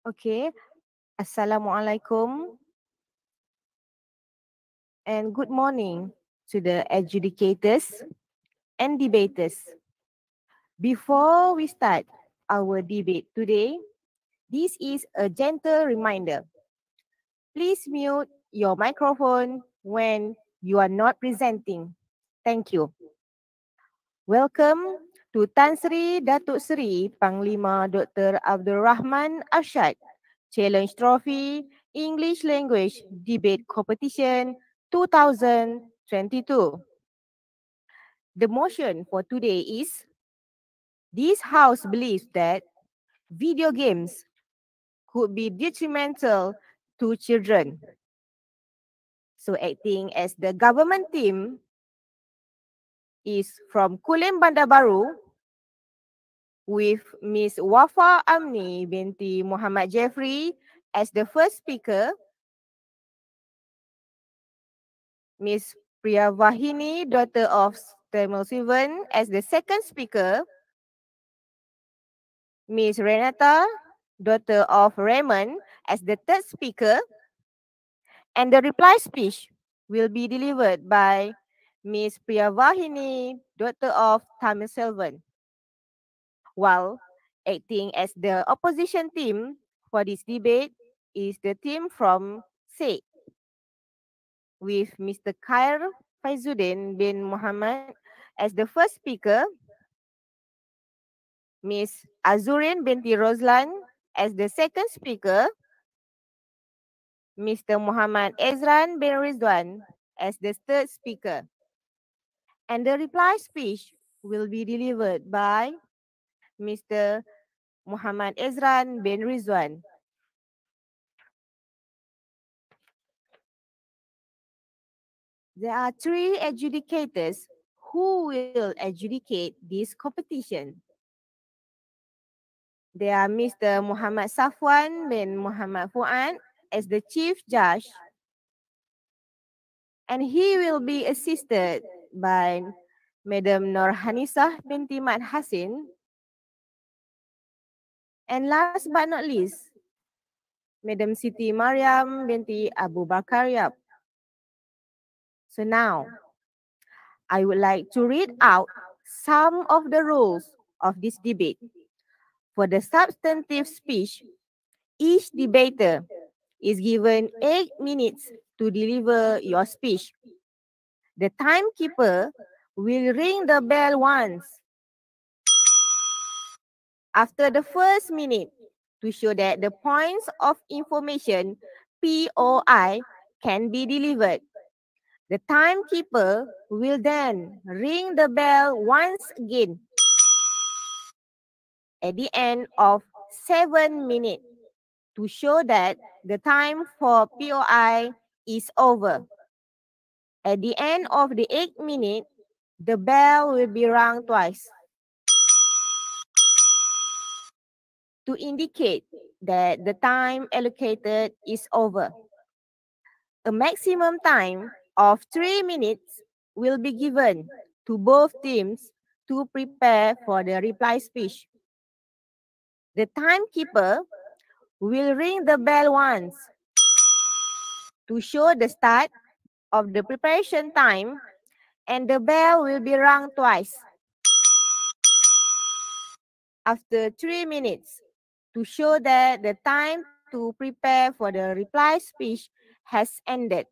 Okay, Assalamualaikum and good morning to the adjudicators and debaters. Before we start our debate today, this is a gentle reminder. Please mute your microphone when you are not presenting. Thank you. Welcome to Tan Sri Datuk Seri Panglima Dr. Abdul Rahman Arshad Challenge Trophy English Language Debate Competition 2022. The motion for today is: this House believes that video games could be detrimental to children. So acting as the government team is from Kulim Bandar Baru with Ms. Wafa Amni binti Muhammad Jeffrey as the first speaker, Ms. Priyavahini, daughter of Tamil Sivan, as the second speaker, Ms. Renata, daughter of Rahman, as the third speaker, and the reply speech will be delivered by Ms. Priyavahini, daughter of Tamil Selvan, while acting as the opposition team for this debate is the team from SIK with Mr. Khair Faizuddin bin Muhammad as the first speaker, Ms. Azurin binti Roslan as the second speaker, Mr. Muhammad Ezran bin Rizwan as the third speaker. And the reply speech will be delivered by Mr. Muhammad Ezran bin Rizwan. There are three adjudicators who will adjudicate this competition. There are Mr. Muhammad Safwan bin Muhammad Fuad as the chief judge, and he will be assisted by Madam Nur Hanisah binti Mat Hasin. And last but not least, Madam Siti Mariam binti Abu Bakar Yap. So now, I would like to read out some of the rules of this debate. For the substantive speech, each debater is given 8 minutes to deliver your speech. The timekeeper will ring the bell once after the first minute to show that the points of information POI can be delivered. The timekeeper will then ring the bell once again at the end of 7 minutes to show that the time for POI is over. At the end of the 8 minutes, the bell will be rung twice to indicate that the time allocated is over. A maximum time of 3 minutes will be given to both teams to prepare for the reply speech. The timekeeper will ring the bell once to show the start of the preparation time, and the bell will be rung twice after 3 minutes to show that the time to prepare for the reply speech has ended.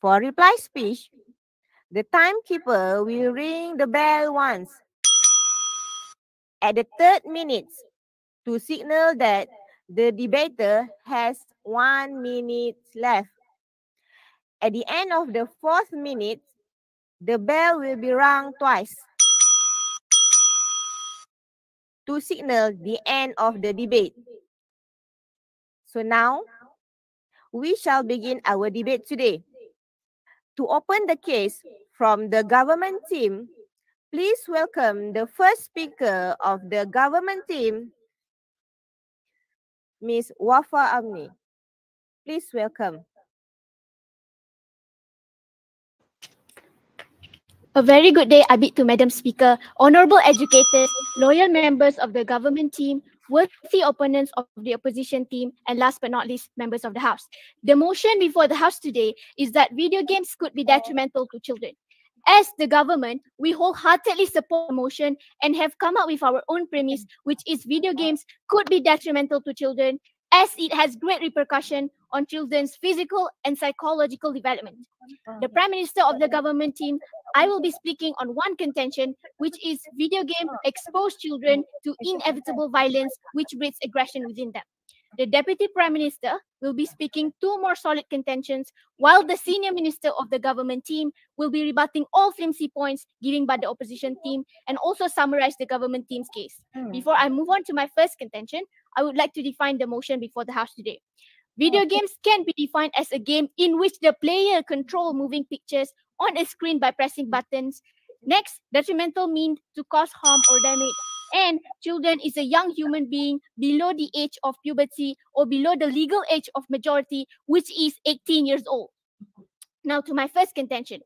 For reply speech, the timekeeper will ring the bell once at the 3rd minute to signal that the debater has 1 minute left. At the end of the 4th minute, the bell will be rung twice to signal the end of the debate. So now, we shall begin our debate today. To open the case from the government team, please welcome the first speaker of the government team, Ms. Wafa Amni. Please welcome. A very good day, Abid, to Madam Speaker, honourable educators, loyal members of the government team, worthy opponents of the opposition team, and last but not least, members of the House. The motion before the House today is that video games could be detrimental to children. As the government, we wholeheartedly support the motion and have come up with our own premise, which is video games could be detrimental to children as it has great repercussion on children's physical and psychological development. The Prime Minister of the government team, I will be speaking on one contention, which is video game expose children to inevitable violence, which breeds aggression within them. The Deputy Prime Minister will be speaking two more solid contentions, while the Senior Minister of the government team will be rebutting all flimsy points given by the opposition team and also summarize the government team's case. Before I move on to my first contention, I would like to define the motion before the House today. Video games can be defined as a game in which the player controls moving pictures on a screen by pressing buttons. Next, detrimental means to cause harm or damage. And children is a young human being below the age of puberty or below the legal age of majority, which is 18 years old. Now to my first contention.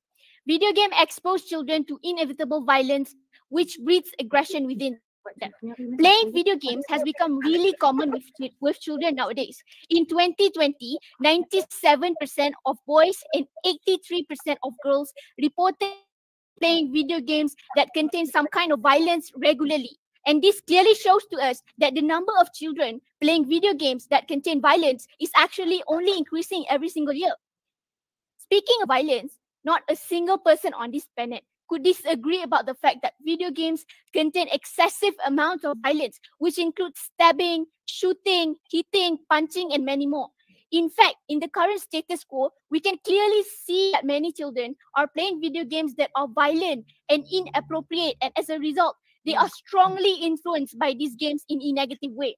Video game expose children to inevitable violence, which breeds aggression within them. Playing video games has become really common with children nowadays. In 2020, 97% of boys and 83% of girls reported playing video games that contain some kind of violence regularly. And this clearly shows to us that the number of children playing video games that contain violence is actually only increasing every single year. Speaking of violence, not a single person on this planet could disagree about the fact that video games contain excessive amounts of violence, which includes stabbing, shooting, hitting, punching, and many more. In fact, in the current status quo, we can clearly see that many children are playing video games that are violent and inappropriate, and as a result, they are strongly influenced by these games in a negative way.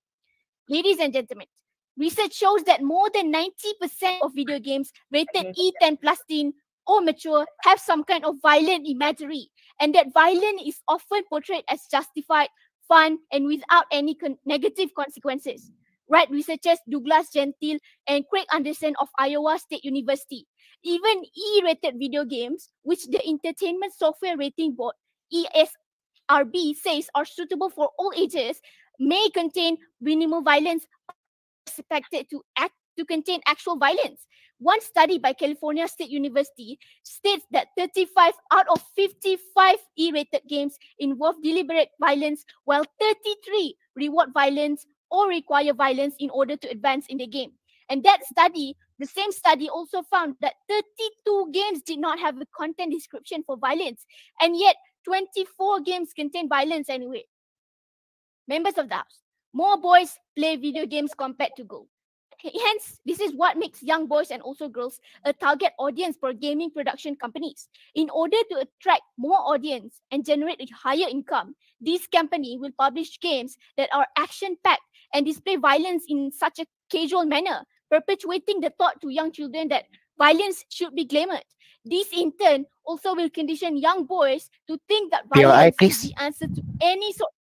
Ladies and gentlemen, research shows that more than 90% of video games rated E10 plus teen or mature have some kind of violent imagery, and that violence is often portrayed as justified, fun, and without any negative consequences. Right, researchers Douglas Gentile and Craig Anderson of Iowa State University. Even E-rated video games, which the Entertainment Software Rating Board, ESRB, says are suitable for all ages, may contain minimal violence or expected to contain actual violence. One study by California State University states that 35 out of 55 E-rated games involve deliberate violence, while 33 reward violence or require violence in order to advance in the game. And that study, the same study also found that 32 games did not have a content description for violence, and yet 24 games contain violence anyway. Members of the House, more boys play video games compared to girls. Hence, this is what makes young boys and also girls a target audience for gaming production companies. In order to attract more audience and generate a higher income, this company will publish games that are action-packed and display violence in such a casual manner, perpetuating the thought to young children that violence should be glamoured. This in turn also will condition young boys to think that violence is the answer to any sort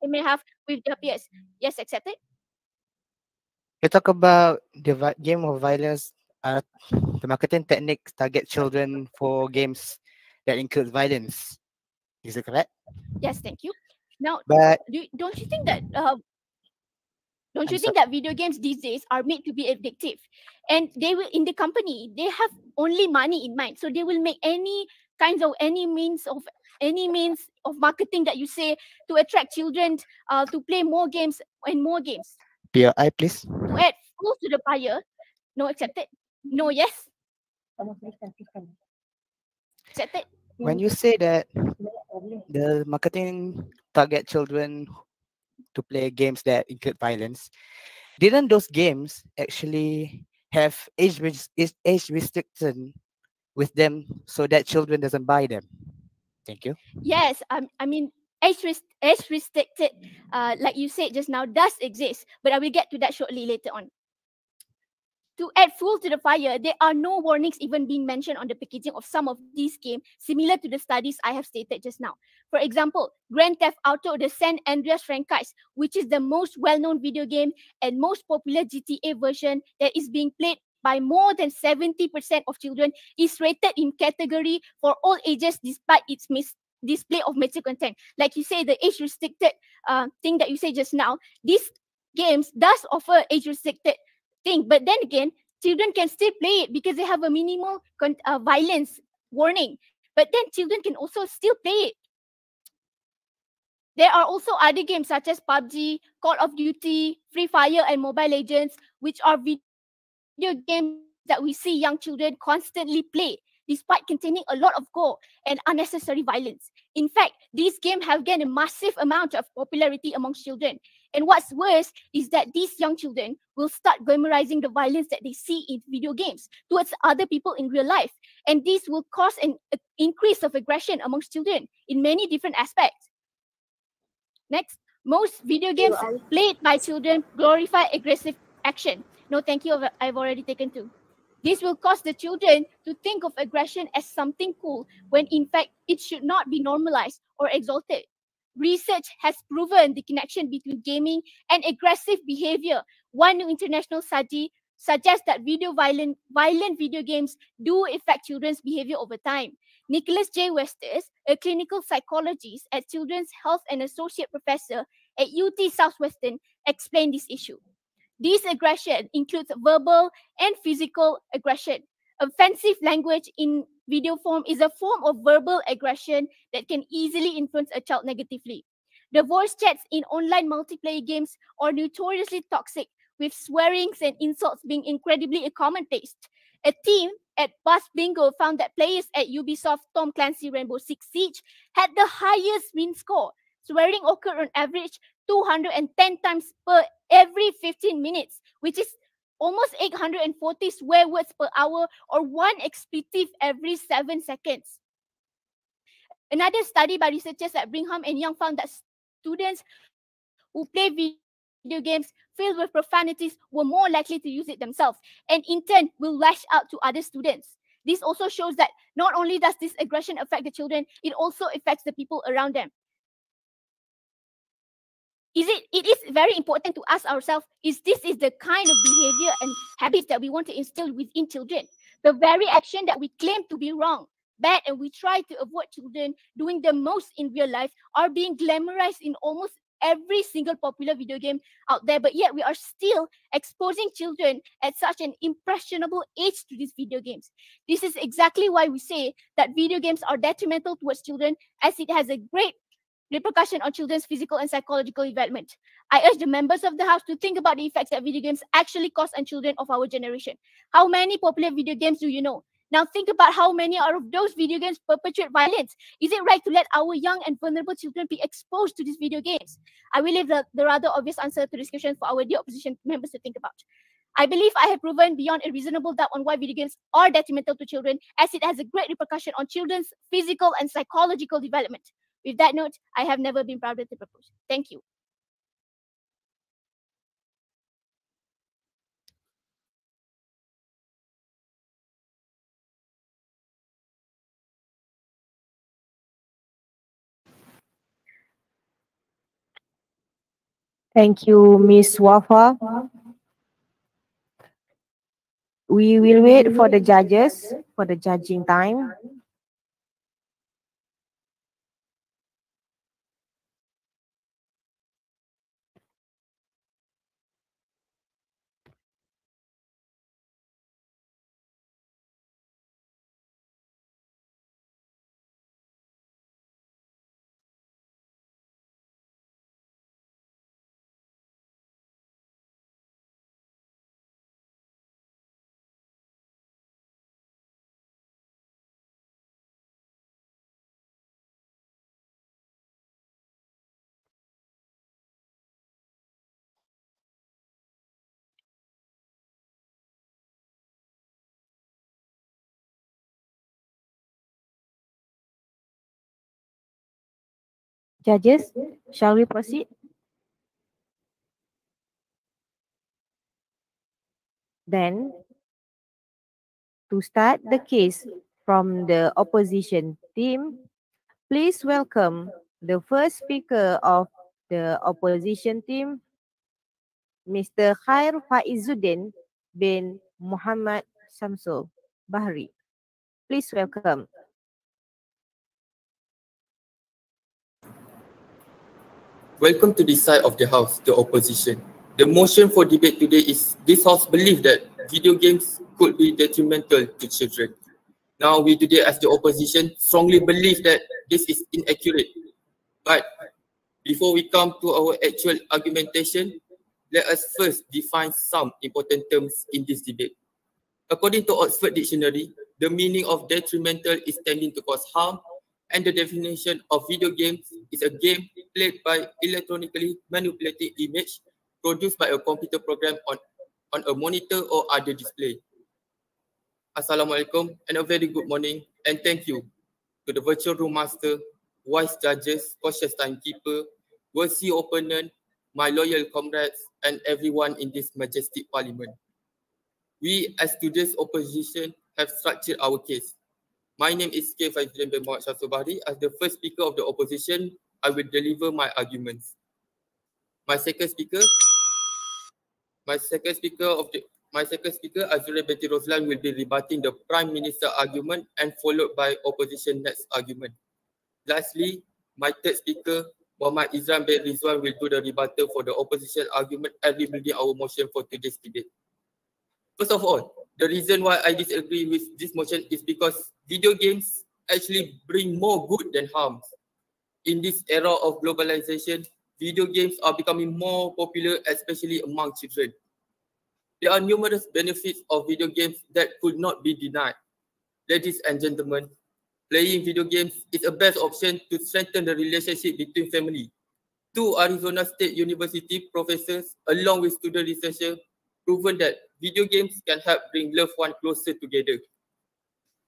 they may have with their peers. Yes, accepted? You talk about the game of violence, the marketing techniques target children for games that include violence. Is it correct? Yes, thank you. Now, But don't you think that that video games these days are made to be addictive, and they will in the company they have only money in mind, so they will make any means of marketing that you say to attract children to play more games and more games. POI, please. To add fuel to the fire. No, accepted. No, yes. Accepted. When you say that the marketing target children to play games that include violence, didn't those games actually have age restriction with them so that children doesn't buy them? Thank you. Yes, I mean age restricted, like you said just now, does exist, but I will get to that shortly later on. To add fuel to the fire, there are no warnings even being mentioned on the packaging of some of these games, similar to the studies I have stated just now. For example, Grand Theft Auto, the San Andreas franchise, which is the most well-known video game and most popular GTA version that is being played by more than 70% of children, is rated in category for all ages despite its display of mature content. Like you say, the age restricted thing that you say just now, this games does offer age restricted thing, but then again, children can still play it because they have a minimal violence warning. But then children can also still play it. There are also other games such as PUBG, Call of Duty, Free Fire, and Mobile Legends, which are video games that we see young children constantly play, despite containing a lot of gore and unnecessary violence. In fact, these games have gained a massive amount of popularity amongst children. And what's worse is that these young children will start glamorizing the violence that they see in video games towards other people in real life. And this will cause an increase of aggression amongst children in many different aspects. Next, most video games played by children glorify aggressive action. No, thank you, I've already taken two. This will cause the children to think of aggression as something cool when in fact it should not be normalized or exalted. Research has proven the connection between gaming and aggressive behavior. One new international study suggests that violent video games do affect children's behavior over time. Nicholas J. Westes, a clinical psychologist at Children's Health and associate professor at UT Southwestern, explained this issue. This aggression includes verbal and physical aggression. Offensive language in video form is a form of verbal aggression that can easily influence a child negatively. The voice chats in online multiplayer games are notoriously toxic, with swearings and insults being incredibly commonplace. A team at Buzz Bingo found that players at Ubisoft Tom Clancy Rainbow Six Siege had the highest win score. Swearing occurred on average 210 times per every 15 minutes, which is almost 840 swear words per hour, or one expletive every 7 seconds. Another study by researchers at Brigham and Young found that students who play video games filled with profanities were more likely to use it themselves, and in turn will lash out to other students. This also shows that not only does this aggression affect the children, it also affects the people around them. It is very important to ask ourselves, is the kind of behavior and habits that we want to instill within children? The very action that we claim to be wrong, bad, and we try to avoid children doing the most in real life are being glamorized in almost every single popular video game out there, but yet we are still exposing children at such an impressionable age to these video games. This is exactly why we say that video games are detrimental towards children, as it has a great repercussion on children's physical and psychological development. I urge the members of the House to think about the effects that video games actually cause on children of our generation. How many popular video games do you know? Now think about how many out of those video games perpetuate violence. Is it right to let our young and vulnerable children be exposed to these video games? I will leave the rather obvious answer to this question for our dear opposition members to think about. I believe I have proven beyond a reasonable doubt on why video games are detrimental to children, as it has a great repercussion on children's physical and psychological development. With that note, I have never been prouder to propose. Thank you. Thank you, Miss Wafa. We will wait for the judges for the judging time. Judges, shall we proceed? Then, to start the case from the opposition team, please welcome the first speaker of the opposition team, Mr. Khair Faizuddin bin Muhammad Samsul Bahri. Please welcome. Welcome to this side of the House, the opposition. The motion for debate today is this House believes that video games could be detrimental to children. Now, we today as the opposition strongly believe that this is inaccurate. But before we come to our actual argumentation, let us first define some important terms in this debate. According to Oxford Dictionary, the meaning of detrimental is tending to cause harm, and the definition of video games is a game played by electronically manipulating image produced by a computer program on a monitor or other display. Assalamualaikum and a very good morning, and thank you to the virtual room master, wise judges, cautious timekeeper, worthy opponent, my loyal comrades, and everyone in this majestic parliament. We as today's opposition have structured our case. My name is K. Faizrin bin Muhammad Shahsobari. As the first speaker of the opposition, I will deliver my arguments. My second speaker, Azura Betty Roslan, will be rebutting the Prime Minister argument and followed by opposition next argument. Lastly, my third speaker, Muhammad Izran bin Rizwan, will do the rebuttal for the opposition argument and rebuilding our motion for today's debate. First of all, the reason why I disagree with this motion is because video games actually bring more good than harm. In this era of globalization, video games are becoming more popular, especially among children. There are numerous benefits of video games that could not be denied. Ladies and gentlemen, playing video games is a best option to strengthen the relationship between family. Two Arizona State University professors, along with student researchers, proven that video games can help bring loved ones closer together.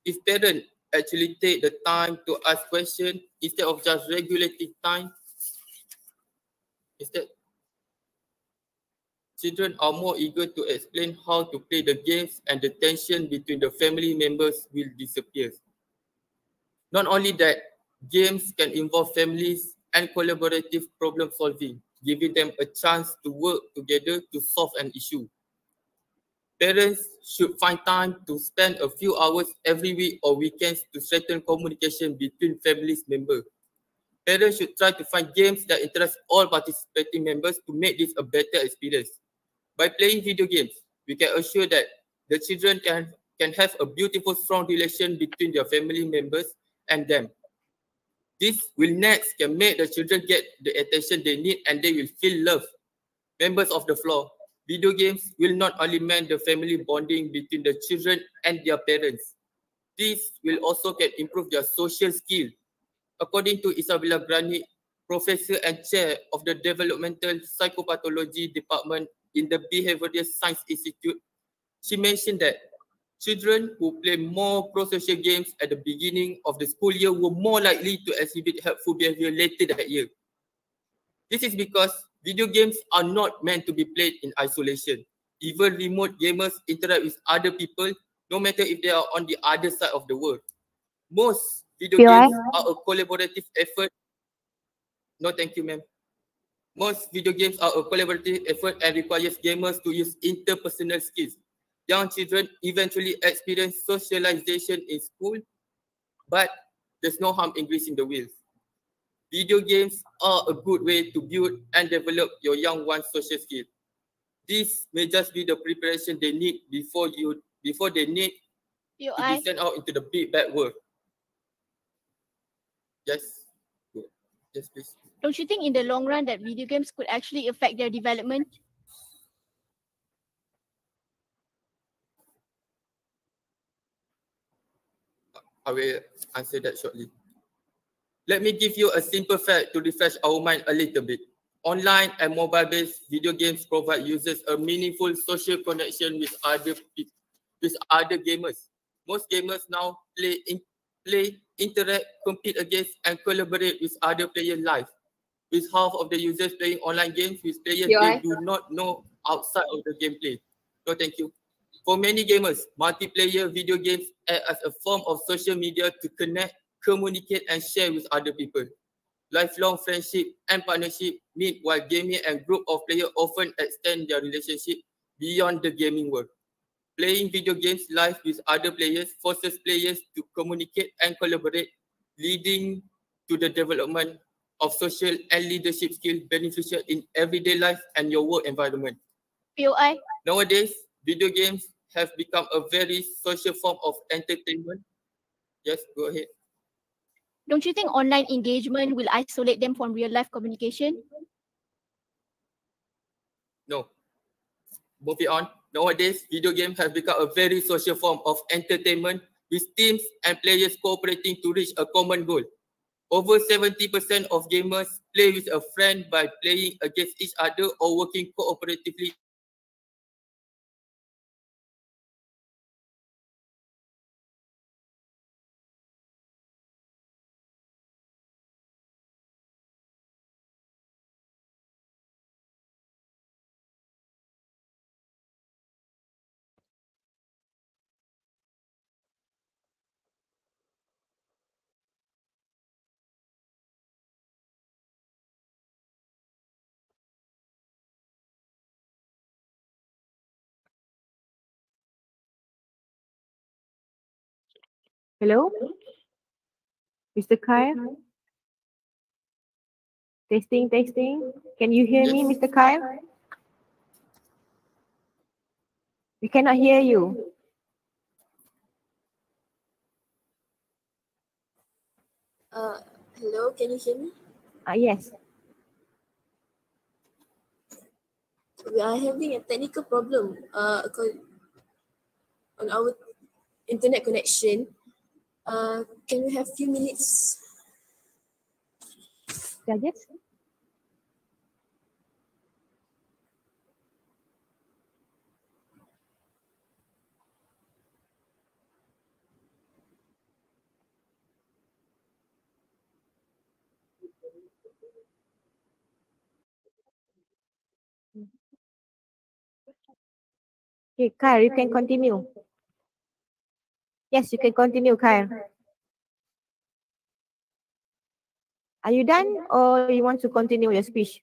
If parents actually take the time to ask questions instead of just regulating time, children are more eager to explain how to play the games, and the tension between the family members will disappear. Not only that, games can involve families and collaborative problem solving, giving them a chance to work together to solve an issue. Parents should find time to spend a few hours every week or weekends to strengthen communication between families members. Parents should try to find games that interest all participating members to make this a better experience. By playing video games, we can assure that the children can have a beautiful, strong relation between their family members and them. This will next can make the children get the attention they need and they will feel loved. Members of the floor, video games will not only mend the family bonding between the children and their parents. This will also can improve their social skill. According to Isabella Grani, professor and chair of the Developmental Psychopathology Department in the Behavioral Science Institute, she mentioned that children who play more pro-social games at the beginning of the school year were more likely to exhibit helpful behavior later that year. This is because video games are not meant to be played in isolation. Even remote gamers interact with other people, no matter if they are on the other side of the world. Most video games are a collaborative effort. No, thank you, ma'am. Most video games are a collaborative effort and requires gamers to use interpersonal skills. Young children eventually experience socialization in school, but there's no harm in greasing the wheels. Video games are a good way to build and develop your young one's social skills. This may just be the preparation they need before they need to be sent out into the big bad world. Yes. Yes, please. Don't you think in the long run that video games could actually affect their development? I will answer that shortly. Let me give you a simple fact to refresh our mind a little bit. Online and mobile-based video games provide users a meaningful social connection with other gamers. Most gamers now play, interact, compete against, and collaborate with other players live. With half of the users playing online games with players they do not know outside of the gameplay. No, thank you. For many gamers, multiplayer video games act as a form of social media to connect, communicate, and share with other people. Lifelong friendship and partnership meet while gaming and group of players often extend their relationship beyond the gaming world. Playing video games live with other players forces players to communicate and collaborate, leading to the development of social and leadership skills beneficial in everyday life and your work environment. POI. Nowadays, video games have become a very social form of entertainment. Yes, go ahead. Don't you think online engagement will isolate them from real life communication? No. Moving on. Nowadays, video games have become a very social form of entertainment with teams and players cooperating to reach a common goal. Over 70% of gamers play with a friend by playing against each other or working cooperatively. Hello? Mr. Kyle? Testing, testing. Can you hear me, Yes. Mr. Kyle? We cannot hear you. Hello, can you hear me? Yes. We are having a technical problem on our internet connection. Can we have few minutes? Judges? Okay, Kyle, you can continue. Yes, you can continue, Kyle. Are you done or you want to continue your speech?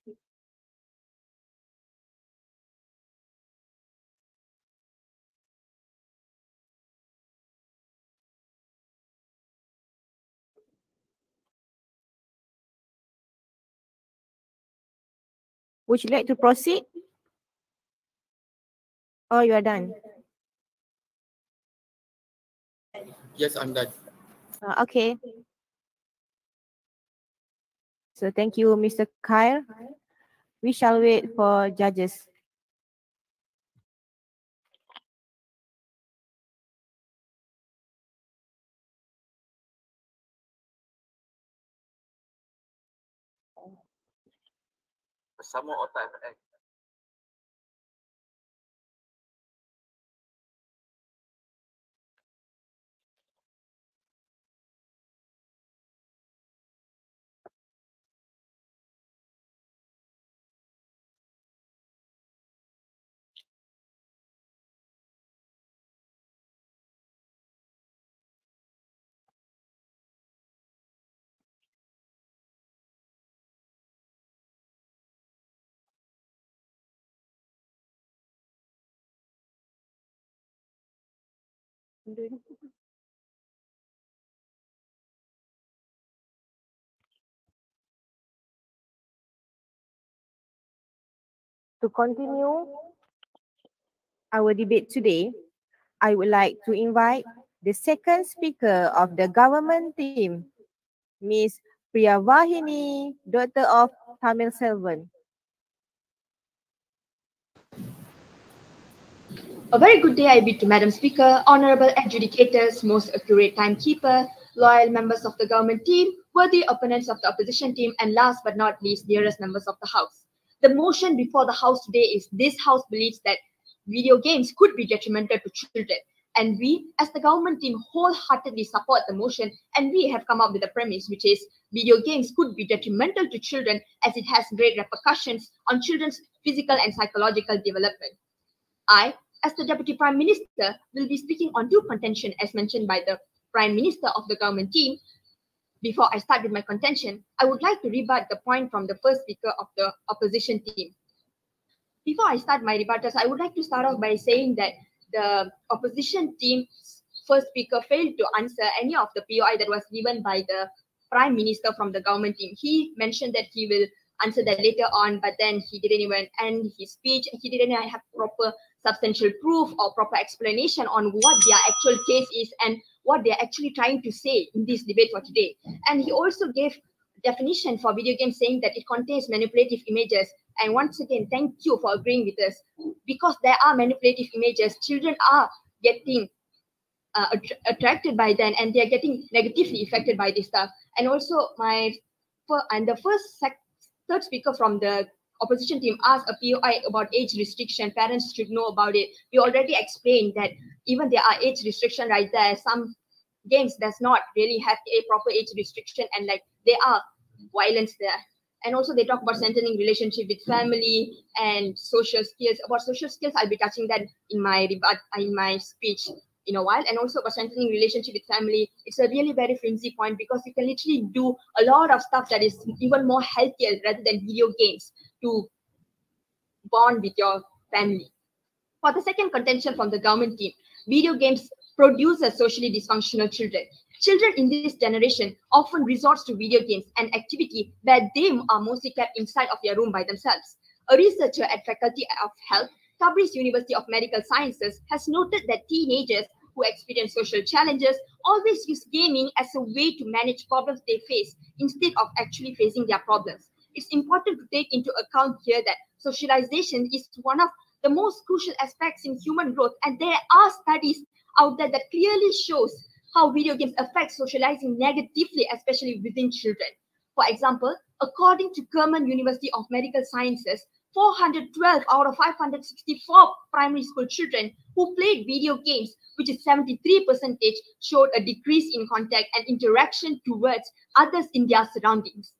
Would you like to proceed? Or you are done? Yes, I'm done. Okay. So thank you, Mr. Kyle. We shall wait for judges. Sama otak FX. To continue our debate today, I would like to invite the second speaker of the government team, Ms. Priyavahini, daughter of Tamil Selvan. A very good day I bid to Madam Speaker, honourable adjudicators, most accurate timekeeper, loyal members of the government team, worthy opponents of the opposition team, and last but not least, dearest members of the House. The motion before the House today is this House believes that video games could be detrimental to children. And we, as the government team, wholeheartedly support the motion, and we have come up with a premise, which is video games could be detrimental to children as it has great repercussions on children's physical and psychological development. I, as the Deputy Prime Minister, will be speaking on two contention as mentioned by the Prime Minister of the government team. Before I start with my contention, I would like to rebut the point from the first speaker of the opposition team. Before I start my rebuttals, I would like to start off by saying that the opposition team's first speaker failed to answer any of the POI that was given by the Prime Minister from the government team. He mentioned that he will answer that later on, but then he didn't even end his speech. He didn't have proper substantial proof or proper explanation on what their actual case is and what they're actually trying to say in this debate for today. And he also gave definition for video games, saying that it contains manipulative images. And once again, thank you for agreeing with us. Because there are manipulative images, children are getting attracted by them, and they're getting negatively affected by this stuff. And also third speaker from the opposition team asked a POI about age restriction. Parents should know about it. We already explained that even there are age restriction right there. Some games does not really have a proper age restriction, and like there are violence there. And also they talk about strengthening relationship with family and social skills. About social skills, I'll be touching that in my speech in a while. And also about strengthening relationship with family, it's a really very flimsy point, because you can literally do a lot of stuff that is even more healthier rather than video games to bond with your family. For the second contention from the government team, video games produces socially dysfunctional children. Children in this generation often resort to video games, an activity where they are mostly kept inside of their room by themselves. A researcher at Faculty of Health, Tabriz University of Medical Sciences, has noted that teenagers who experience social challenges always use gaming as a way to manage problems they face instead of actually facing their problems. It's important to take into account here that socialization is one of the most crucial aspects in human growth, and there are studies out there that clearly shows how video games affect socializing negatively, especially within children. For example, according to Kerman University of Medical Sciences, 412 out of 564 primary school children who played video games, which is 73%, showed a decrease in contact and interaction towards others in their surroundings.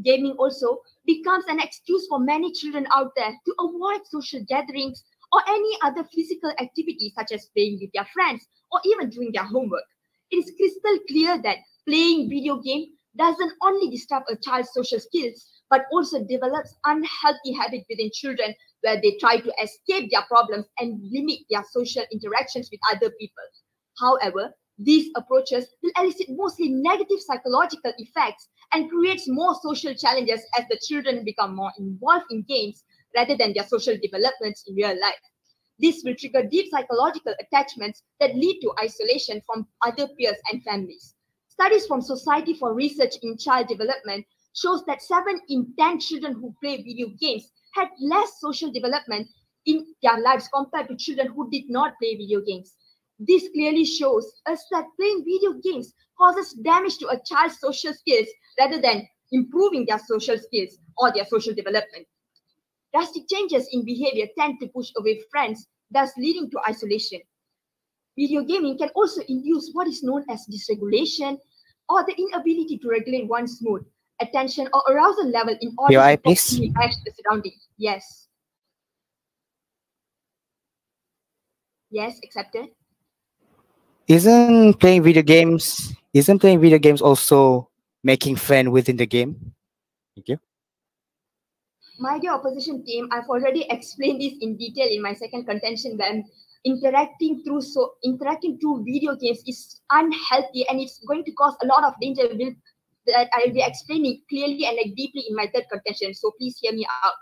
Gaming also becomes an excuse for many children out there to avoid social gatherings or any other physical activities, such as playing with their friends or even doing their homework. It is crystal clear that playing video game doesn't only disrupt a child's social skills, but also develops unhealthy habits within children, where they try to escape their problems and limit their social interactions with other people. However, these approaches will elicit mostly negative psychological effects and creates more social challenges as the children become more involved in games rather than their social developments in real life. This will trigger deep psychological attachments that lead to isolation from other peers and families. Studies from Society for Research in Child Development shows that 7 in 10 children who play video games had less social development in their lives compared to children who did not play video games. This clearly shows us that playing video games causes damage to a child's social skills rather than improving their social skills or their social development. Drastic changes in behavior tend to push away friends, thus leading to isolation. Video gaming can also induce what is known as dysregulation, or the inability to regulate one's mood, attention, or arousal level in order POI, to please. properly match the surroundings. Yes. Yes, accepted. Isn't playing video games also making friends within the game? Thank you. My dear opposition team, I've already explained this in detail in my second contention, when interacting through video games is unhealthy and it's going to cause a lot of danger that I'll be explaining clearly and deeply in my third contention. So please hear me out.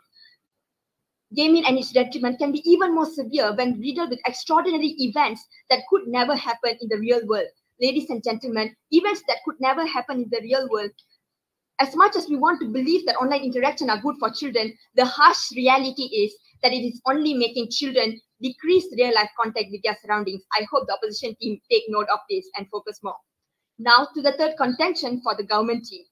Gaming and its detriment can be even more severe when riddled with extraordinary events that could never happen in the real world. Ladies and gentlemen, events that could never happen in the real world. As much as we want to believe that online interaction are good for children, the harsh reality is that it is only making children decrease real-life contact with their surroundings. I hope the opposition team take note of this and focus more. Now to the third contention for the government team.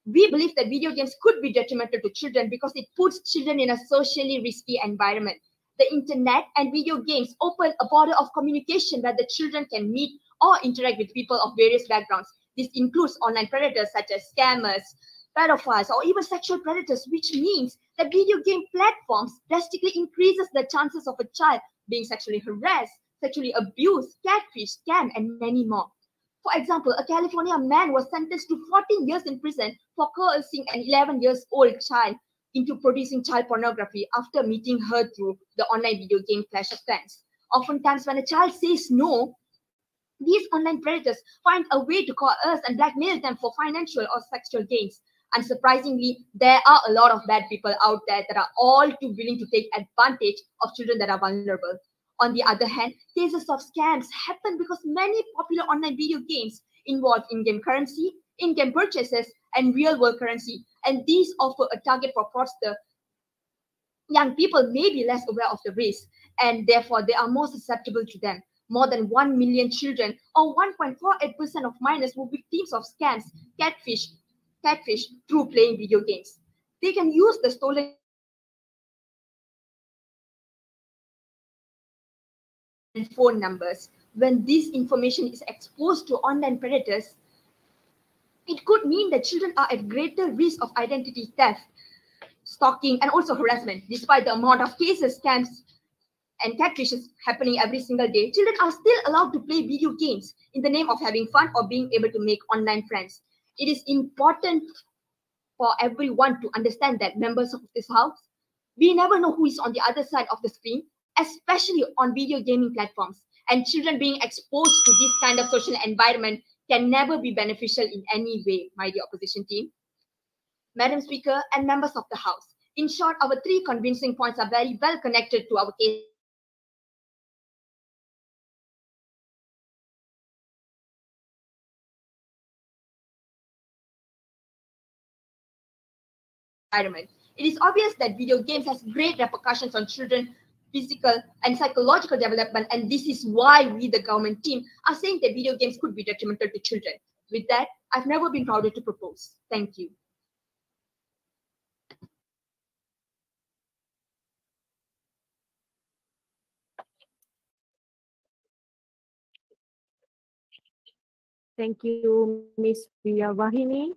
We believe that video games could be detrimental to children because it puts children in a socially risky environment. The internet and video games open a border of communication where the children can meet or interact with people of various backgrounds. This includes online predators such as scammers, pedophiles, or even sexual predators, which means that video game platforms drastically increases the chances of a child being sexually harassed, sexually abused, catfished, scammed, and many more. For example, a California man was sentenced to 14 years in prison for coercing an 11-year-old child into producing child pornography after meeting her through the online video game Clash of Clans. Oftentimes, when a child says no, These online predators find a way to coerce and blackmail them for financial or sexual gains. Unsurprisingly, there are a lot of bad people out there that are all too willing to take advantage of children that are vulnerable. On the other hand, cases of scams happen because many popular online video games involve in-game currency, in-game purchases, and real-world currency, and these offer a target for fraudsters. Young people may be less aware of the risk, and therefore they are more susceptible to them. More than 1 million children, or 1.48% of minors, were victims of scams, catfish through playing video games. They can use the stolen and phone numbers. When this information is exposed to online predators, it could mean that children are at greater risk of identity theft, stalking, and also harassment. Despite the amount of cases, scams, and catfishes happening every single day, children are still allowed to play video games in the name of having fun or being able to make online friends. It is important for everyone to understand that members of this house, we never know who is on the other side of the screen, especially on video gaming platforms. And children being exposed to this kind of social environment can never be beneficial in any way, my dear opposition team. Madam Speaker and members of the House, in short, our three convincing points are very well connected to our case. Environment. It is obvious that video games has great repercussions on children's physical and psychological development, and this is why we, the government team, are saying that video games could be detrimental to children. With that, I've never been prouder to propose. Thank you. Thank you, Ms. Priyavahini.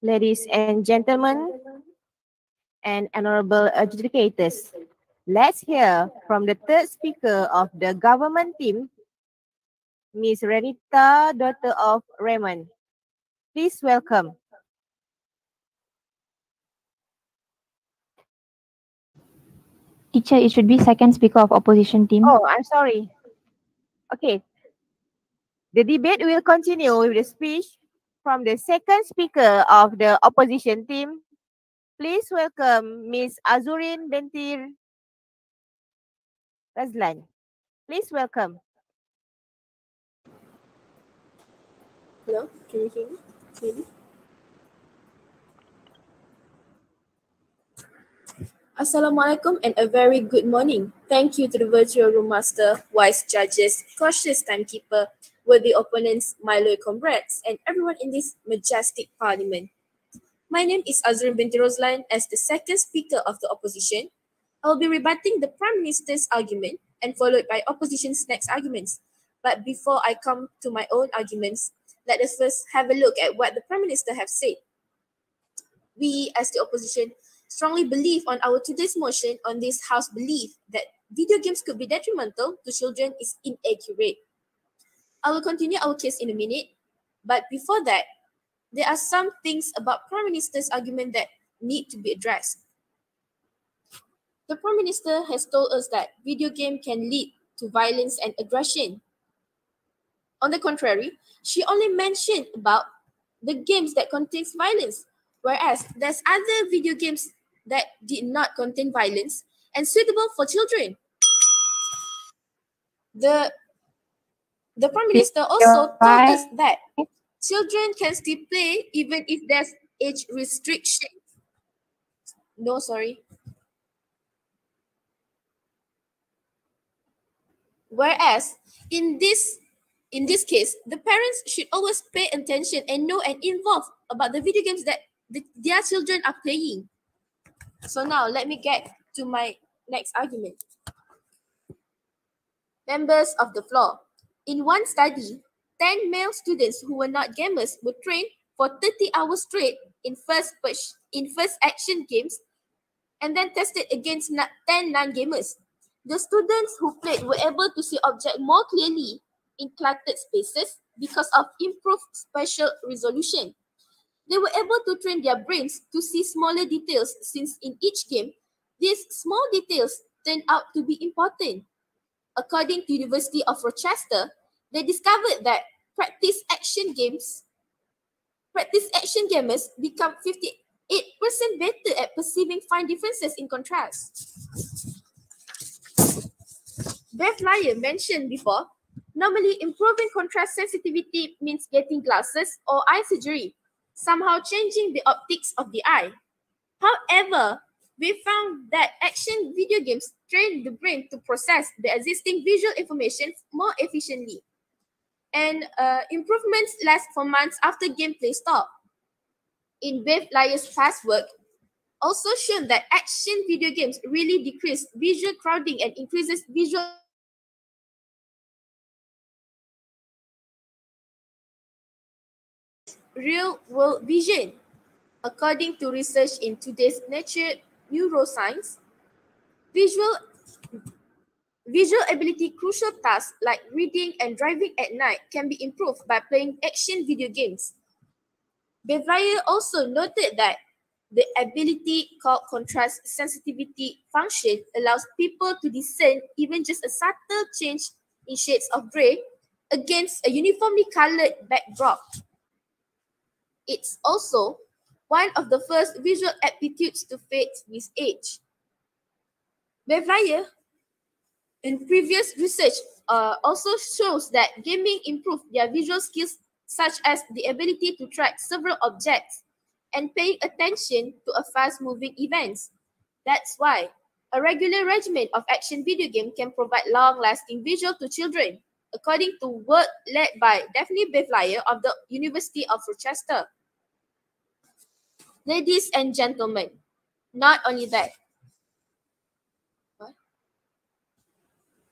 Ladies and gentlemen, and honorable adjudicators, let's hear from the third speaker of the government team, Ms. Renita, daughter of Rahman. Please welcome. Teacher, it should be second speaker of opposition team. Oh, I'm sorry. Okay. The debate will continue with the speech from the second speaker of the opposition team. Please welcome Ms. Azurin Bentir Razlan. Please welcome. Hello, can you hear me clearly? Assalamualaikum and a very good morning. Thank you to the virtual room master, wise judges, cautious timekeeper, worthy opponents, my loyal comrades, and everyone in this majestic parliament. My name is Azrin binti Roslan. As the second speaker of the opposition, I will be rebutting the Prime Minister's argument and followed by opposition's next arguments. But before I come to my own arguments, let us first have a look at what the Prime Minister have said. We, as the opposition, strongly believe on our today's motion on this House belief that video games could be detrimental to children is inaccurate. I will continue our case in a minute, but before that, there are some things about Prime Minister's argument that need to be addressed. The Prime Minister has told us that video game can lead to violence and aggression. On the contrary, she only mentioned about the games that contains violence, whereas there's other video games that did not contain violence and suitable for children. The Prime Minister also told us that children can still play even if there's age restriction. No, sorry. Whereas in this case, the parents should always pay attention and know and involve about the video games that their children are playing. So now let me get to my next argument. Members of the floor. In one study, 10 male students who were not gamers were trained for 30 hours straight in first action games and then tested against 10 non-gamers. The students who played were able to see objects more clearly in cluttered spaces because of improved spatial resolution. They were able to train their brains to see smaller details since in each game, these small details turned out to be important. According to University of Rochester, they discovered that practice action gamers become 58% better at perceiving fine differences in contrast. Bev Lyer mentioned before, normally improving contrast sensitivity means getting glasses or eye surgery, somehow changing the optics of the eye. However, we found that action video games train the brain to process the existing visual information more efficiently. And improvements last for months after gameplay stop. In Bev Lyer's past work, also shown that action video games really decrease visual crowding and increases visual real-world vision. According to research in today's Nature Neuroscience, visual ability crucial tasks like reading and driving at night can be improved by playing action video games. Bev Lyer also noted that the ability called contrast sensitivity function allows people to discern even just a subtle change in shades of grey against a uniformly colored backdrop. It's also one of the first visual aptitudes to fade with age. Bev Lyer in previous research also shows that gaming improved their visual skills such as the ability to track several objects and paying attention to a fast-moving events. That's why a regular regimen of action video game can provide long-lasting visual to children, according to work led by Daphne Bev Lyer of the University of Rochester. Ladies and gentlemen, not only that,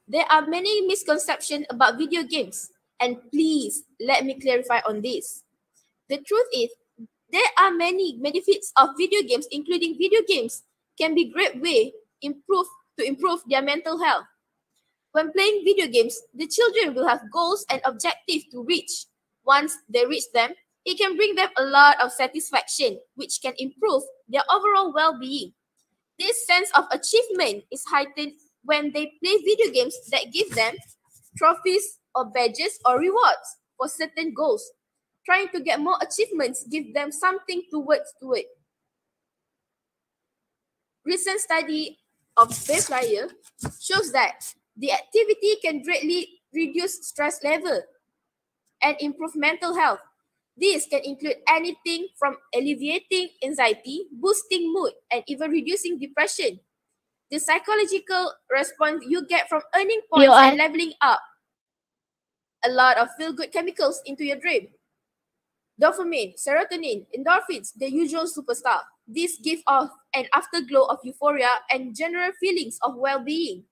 there are many misconceptions about video games, and please let me clarify on this. The truth is, there are many benefits of video games, including video games can be a great way to improve their mental health. When playing video games, the children will have goals and objectives to reach. Once they reach them, it can bring them a lot of satisfaction, which can improve their overall well-being. This sense of achievement is heightened when they play video games that give them trophies or badges or rewards for certain goals. Trying to get more achievements give them something to work toward. Recent study of Bev Lyer shows that the activity can greatly reduce stress level and improve mental health. This can include anything from alleviating anxiety, boosting mood, and even reducing depression. The psychological response you get from earning points and leveling up a lot of feel-good chemicals into your dream. Dopamine, serotonin, endorphins, the usual superstar. These give off an afterglow of euphoria and general feelings of well-being.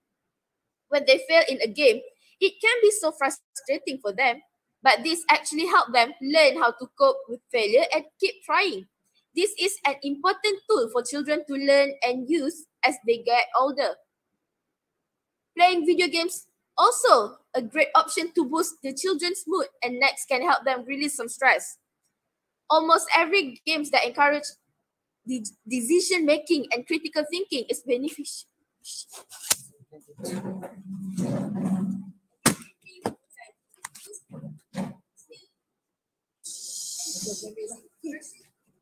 When they fail in a game, it can be so frustrating for them, but this actually helps them learn how to cope with failure and keep trying. This is an important tool for children to learn and use as they get older. Playing video games also a great option to boost the children's mood and next can help them release some stress. Almost every games that encourage the decision making and critical thinking is beneficial.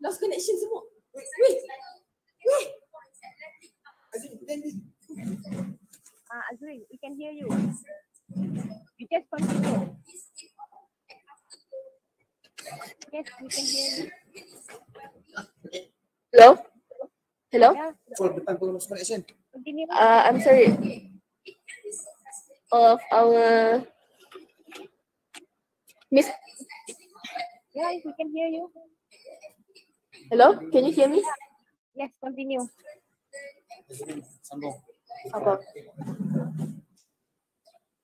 Lost connection semua. Wait. Azri, we can hear you. You just continue. Yes, we can hear you. Hello? Hello? Yeah, continue. I'm sorry. Of our Miss. Yeah, we can hear you. Hello? Can you hear me? Yes, continue.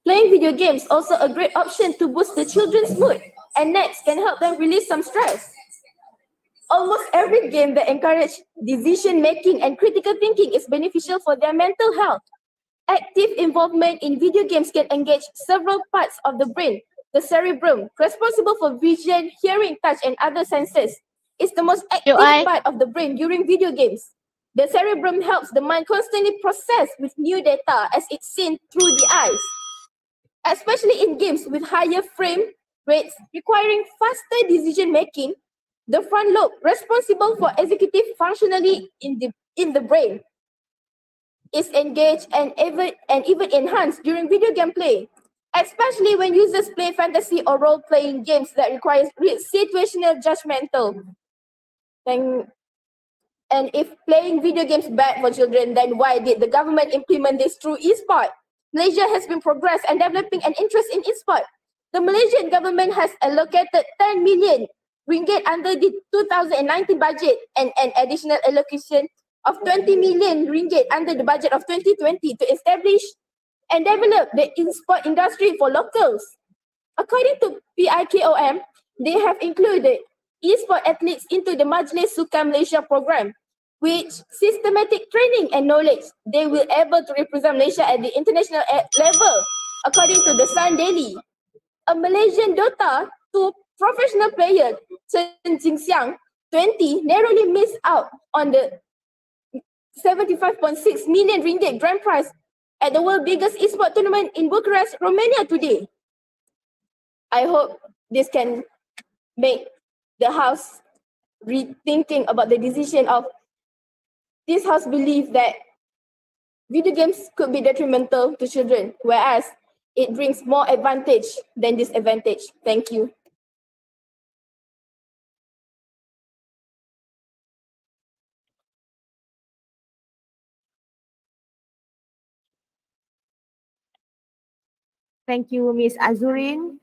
Playing video games also a great option to boost the children's mood and next can help them release some stress. Almost every game that encourages decision making and critical thinking is beneficial for their mental health. Active involvement in video games can engage several parts of the brain. The cerebrum, responsible for vision, hearing, touch, and other senses, is the most active part of the brain during video games. The cerebrum helps the mind constantly process with new data as it's seen through the eyes. Especially in games with higher frame rates requiring faster decision making, the front lobe, responsible for executive functionality in the brain, is engaged and even enhanced during video game play, especially when users play fantasy or role-playing games that require situational judgmental. And if playing video games bad for children, then why did the government implement this through e-sport? Malaysia has been progress and developing an interest in e-sport. The Malaysian government has allocated 10 million ringgit under the 2019 budget and an additional allocation of 20 million ringgit under the budget of 2020 to establish and develop the e-sport industry for locals. According to PIKOM, they have included e-sport athletes into the Majlis Sukan Malaysia program, which systematic training and knowledge they will able to represent Malaysia at the international level, according to the Sun Daily. A Malaysian Dota 2 professional player, Chen Jingxiang, 20, narrowly missed out on the 75.6 million ringgit grand prize at the world's biggest esports tournament in Bucharest, Romania today. I hope this can make the House rethinking about the decision of this House believe that video games could be detrimental to children, whereas it brings more advantage than disadvantage. Thank you. Thank you, Ms. Azurin.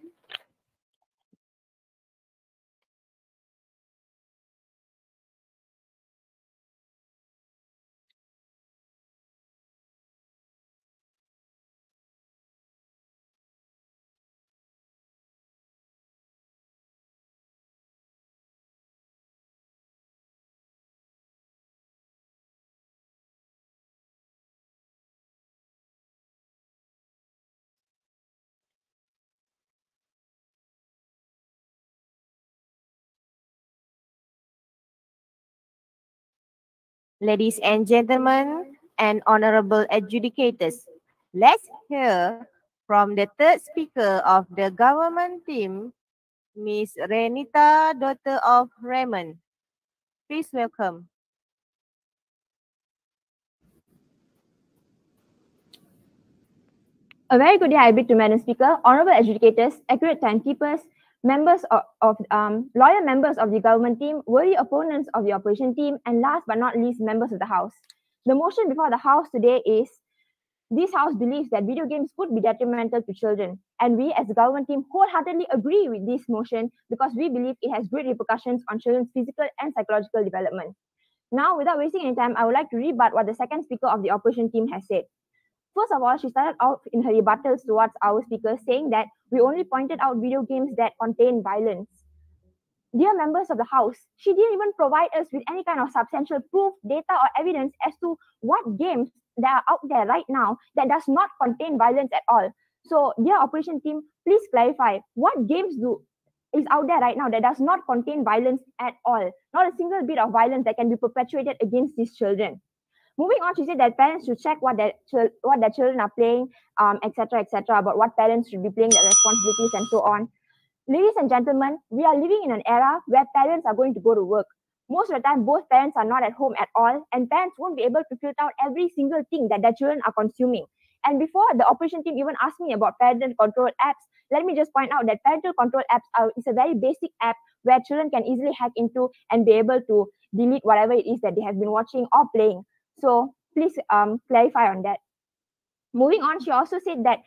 Ladies and gentlemen and honorable adjudicators, let's hear from the third speaker of the government team, Ms. Renita, daughter of Rahman. Please welcome. A very good day, I bid to Madam Speaker, honorable adjudicators, accurate timekeepers, members loyal members of the government team, worthy opponents of the opposition team, and last but not least, members of the House. The motion before the House today is, this House believes that video games could be detrimental to children, and we as the government team wholeheartedly agree with this motion because we believe it has great repercussions on children's physical and psychological development. Now, without wasting any time, I would like to rebut what the second speaker of the opposition team has said. First of all, she started out in her rebuttals towards our speakers saying that we only pointed out video games that contain violence. Dear members of the House, she didn't even provide us with any kind of substantial proof, data, or evidence as to what games that are out there right now that does not contain violence at all. So, dear opposition team, please clarify what games is out there right now that does not contain violence at all. Not a single bit of violence that can be perpetuated against these children. Moving on, she said that parents should check what their children are playing, etc., about what parents should be playing, their responsibilities, and so on. Ladies and gentlemen, we are living in an era where parents are going to go to work. Most of the time, both parents are not at home at all, and parents won't be able to filter out every single thing that their children are consuming. And before the opposition team even asked me about parental control apps, let me just point out that parental control apps is a very basic app where children can easily hack into and be able to delete whatever it is that they have been watching or playing. So please clarify on that. Moving on, she also said that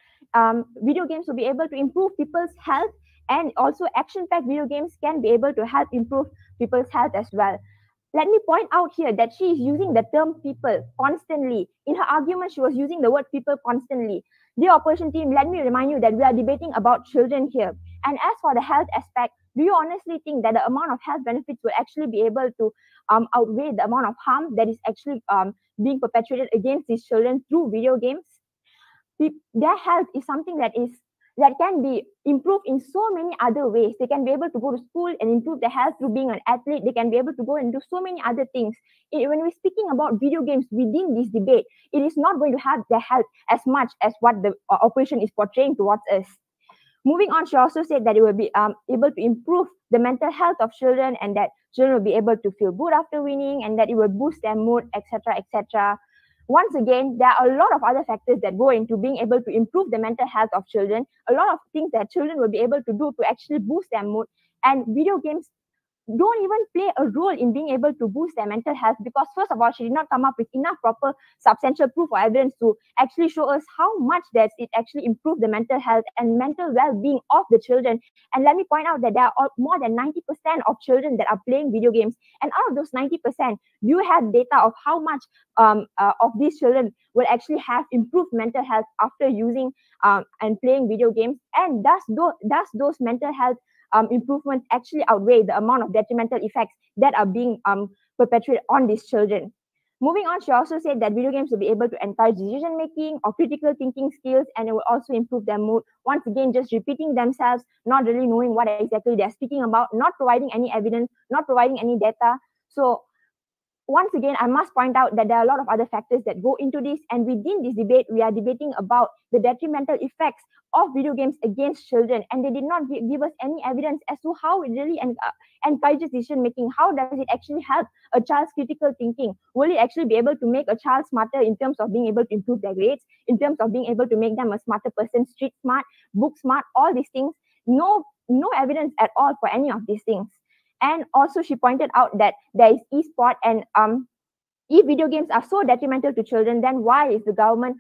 video games will be able to improve people's health, and also action-packed video games can be able to help improve people's health as well. Let me point out here that she is using the term people constantly. In her argument, she was using the word people constantly. Dear opposition team, let me remind you that we are debating about children here. And as for the health aspect, do you honestly think that the amount of health benefits will actually be able to outweigh the amount of harm that is actually being perpetuated against these children through video games? Their health is something that can be improved in so many other ways. They can be able to go to school and improve their health through being an athlete. They can be able to go and do so many other things. When we're speaking about video games within this debate, it is not going to have their health as much as what the opposition is portraying towards us. Moving on, she also said that it will be able to improve the mental health of children, and that children will be able to feel good after winning, and that it will boost their mood, etc., etc. Once again, there are a lot of other factors that go into being able to improve the mental health of children, a lot of things that children will be able to do to actually boost their mood. And video games don't even play a role in being able to boost their mental health, because first of all, she did not come up with enough proper substantial proof or evidence to actually show us how much does it actually improve the mental health and mental well-being of the children. And let me point out that there are more than 90% of children that are playing video games, and out of those 90%, you have data of how much of these children will actually have improved mental health after using and playing video games, and does those mental health improvements actually outweigh the amount of detrimental effects that are being perpetuated on these children. Moving on, she also said that video games will be able to encourage decision making or critical thinking skills, and it will also improve their mood. Once again, just repeating themselves, not really knowing what exactly they're speaking about, not providing any evidence, not providing any data. So once again, I must point out that there are a lot of other factors that go into this, and within this debate, we are debating about the detrimental effects of video games against children, and they did not give us any evidence as to how it really encourages decision making. How does it actually help a child's critical thinking? Will it actually be able to make a child smarter in terms of being able to improve their grades, in terms of being able to make them a smarter person, street smart, book smart, all these things? No evidence at all for any of these things. And also, she pointed out that there is e-sport, and if video games are so detrimental to children, then why is the government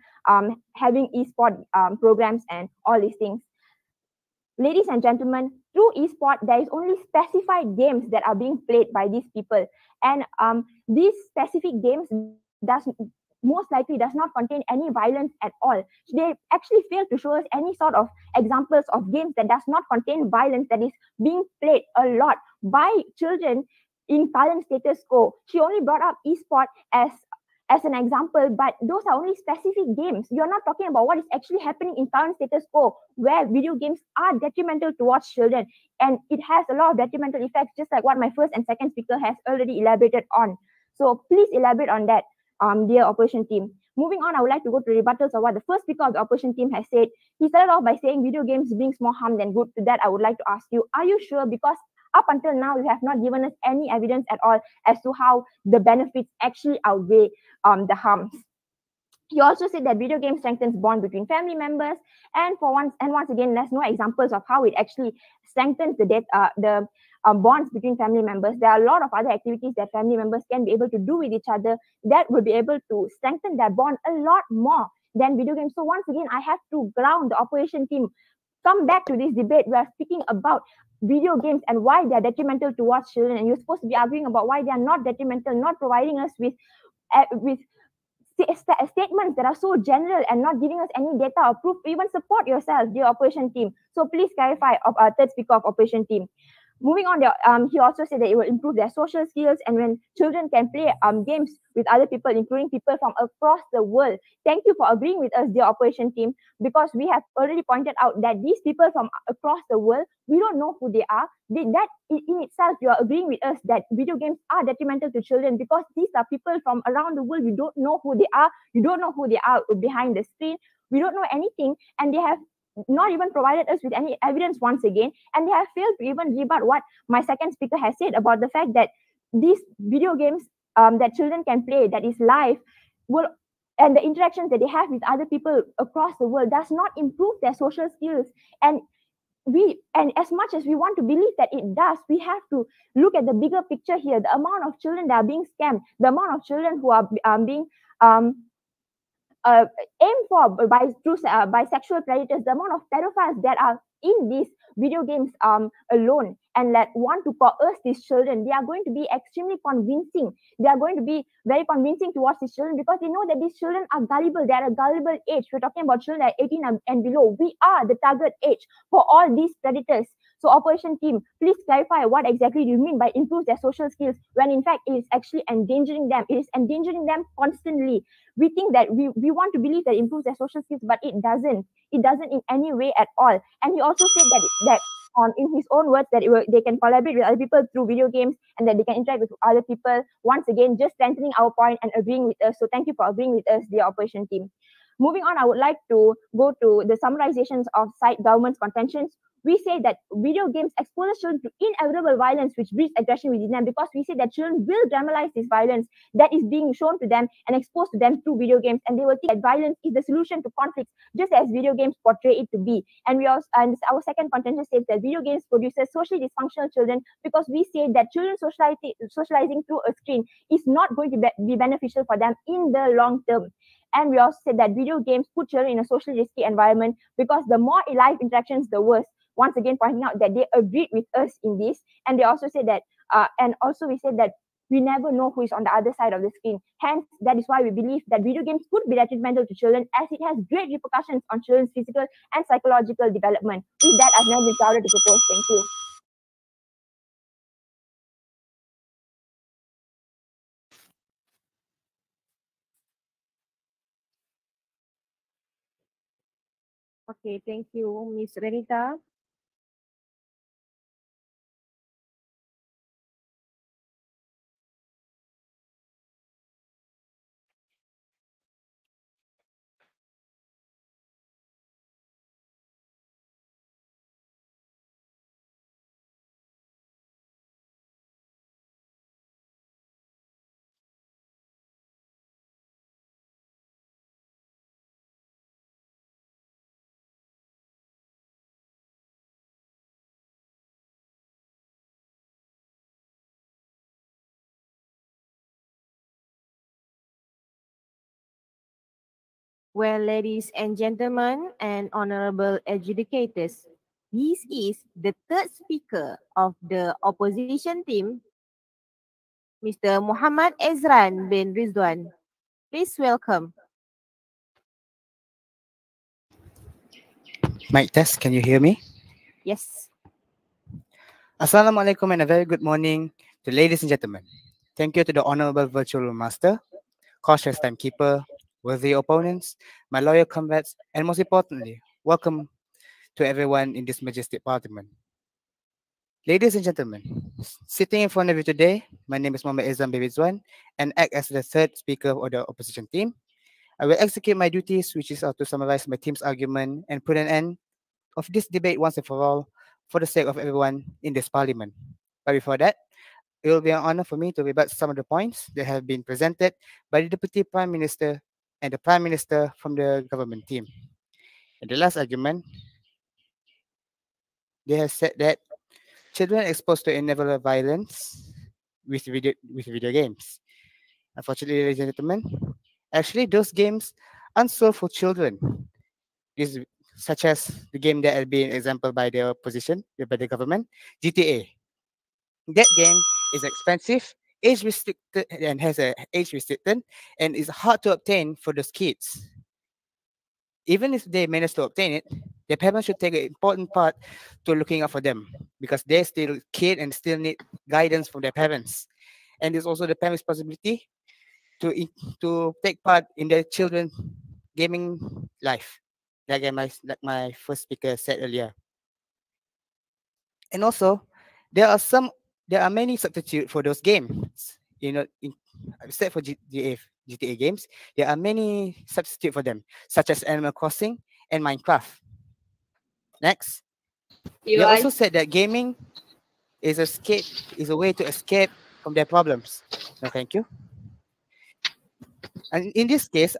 having e-sport programs and all these things? Ladies and gentlemen, through e-sport, there is only specified games that are being played by these people, and these specific games most likely does not contain any violence at all. They actually fail to show us any sort of examples of games that does not contain violence that is being played a lot by children in current status quo. She only brought up e-sport as an example, but those are only specific games. You're not talking about what is actually happening in current status quo, where video games are detrimental towards children, and it has a lot of detrimental effects, just like what my first and second speaker has already elaborated on. So please elaborate on that, dear opposition team. Moving on, I would like to go to rebuttals of what the first speaker of the opposition team has said. He started off by saying video games brings more harm than good. To that, I would like to ask you, are you sure? Because up until now, you have not given us any evidence at all as to how the benefits actually outweigh the harms. He also said that video game strengthens bond between family members, and once again, there's no examples of how it actually strengthens the bonds between family members. There are a lot of other activities that family members can be able to do with each other that will be able to strengthen their bond a lot more than video games. So once again, I have to ground the opposition team. Come back to this debate. We are speaking about video games and why they are detrimental towards children, and you're supposed to be arguing about why they are not detrimental, not providing us with statements that are so general and not giving us any data or proof to even support yourself, dear opposition team. So please clarify, third speaker of opposition team. Moving on, he also said that it will improve their social skills, and when children can play games with other people, including people from across the world. Thank you for agreeing with us, dear opposition team, because we have already pointed out that these people from across the world, we don't know who they are. That in itself, you are agreeing with us that video games are detrimental to children, because these are people from around the world. We don't know who they are. You don't know who they are behind the screen. We don't know anything, and they have not even provided us with any evidence once again, and they have failed to even rebut what my second speaker has said about the fact that these video games that children can play, that is live, and the interactions that they have with other people across the world does not improve their social skills. And as much as we want to believe that it does, we have to look at the bigger picture here. The amount of children that are being scammed, the amount of children who are being aimed for by sexual predators, the amount of pedophiles that are in these video games alone and want to coerce these children, they are going to be extremely convincing. They are going to be very convincing towards these children because they know that these children are gullible. They are a gullible age. We're talking about children at 18 and below. We are the target age for all these predators. So Operation Team, please clarify what exactly you mean by improve their social skills when in fact it is actually endangering them. It is endangering them constantly. We think that we want to believe that it improves their social skills, but it doesn't. It doesn't in any way at all. And he also said that in his own words that they can collaborate with other people through video games and that they can interact with other people. Once again, just strengthening our point and agreeing with us. So thank you for agreeing with us, the Operation Team. Moving on, I would like to go to the summarizations of side government's contentions. We say that video games expose children to inevitable violence which breeds aggression within them because we say that children will dramatize this violence that is being shown to them and exposed to them through video games, and they will think that violence is the solution to conflicts just as video games portray it to be. And our second contention says that video games produces socially dysfunctional children because we say that children socializing through a screen is not going to be beneficial for them in the long term. And we also said that video games put children in a socially risky environment because the more live interactions, the worse. Once again, pointing out that they agreed with us in this. And they also said that, and also we said that we never know who is on the other side of the screen. Hence, that is why we believe that video games could be detrimental to children as it has great repercussions on children's physical and psychological development. With that, I've now been proud to propose. Thank you. Okay, thank you, Miss Renita. Well, ladies and gentlemen and honorable adjudicators, this is the third speaker of the opposition team, Mr. Muhammad Ezran bin Rizwan. Please welcome. Mic test, can you hear me? Yes. Assalamualaikum and a very good morning to ladies and gentlemen. Thank you to the Honorable Virtual Master, cautious timekeeper, worthy opponents, my loyal comrades, and most importantly, welcome to everyone in this majestic parliament. Ladies and gentlemen, sitting in front of you today, my name is Muhammad Ezran bin Rizwan and act as the third speaker of the opposition team. I will execute my duties, which is to summarize my team's argument and put an end of this debate once and for all for the sake of everyone in this parliament. But before that, it will be an honor for me to rebut some of the points that have been presented by the Deputy Prime Minister and the Prime Minister from the government team. In the last argument, they have said that children exposed to inevitable violence with video games. Unfortunately, ladies and gentlemen, actually those games aren't sold for children. This such as the game that has been exampled by the opposition, by the government, GTA. That game is expensive, age restricted, and has a age restricted, and is hard to obtain for those kids. Even if they manage to obtain it, their parents should take an important part to looking out for them because they're still kid and still need guidance from their parents. And it's also the parents' responsibility to take part in their children's gaming life, like my first speaker said earlier. And also, there are many substitutes for those games. Except for GTA games, there are many substitutes for them, such as Animal Crossing and Minecraft. Next, they also said that gaming is a way to escape from their problems. No, thank you. And in this case,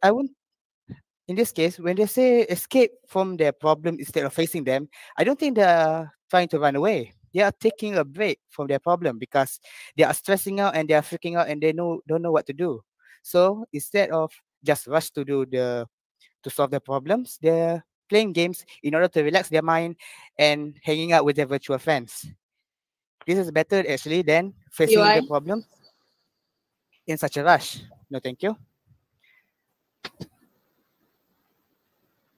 when they say escape from their problem instead of facing them, I don't think they're trying to run away. They are taking a break from their problem because they are stressing out and they are freaking out and they don't know what to do. So instead of just rush to solve their problems, they're playing games in order to relax their mind and hanging out with their virtual friends. This is better actually than facing the PY. problem in such a rush. No, thank you.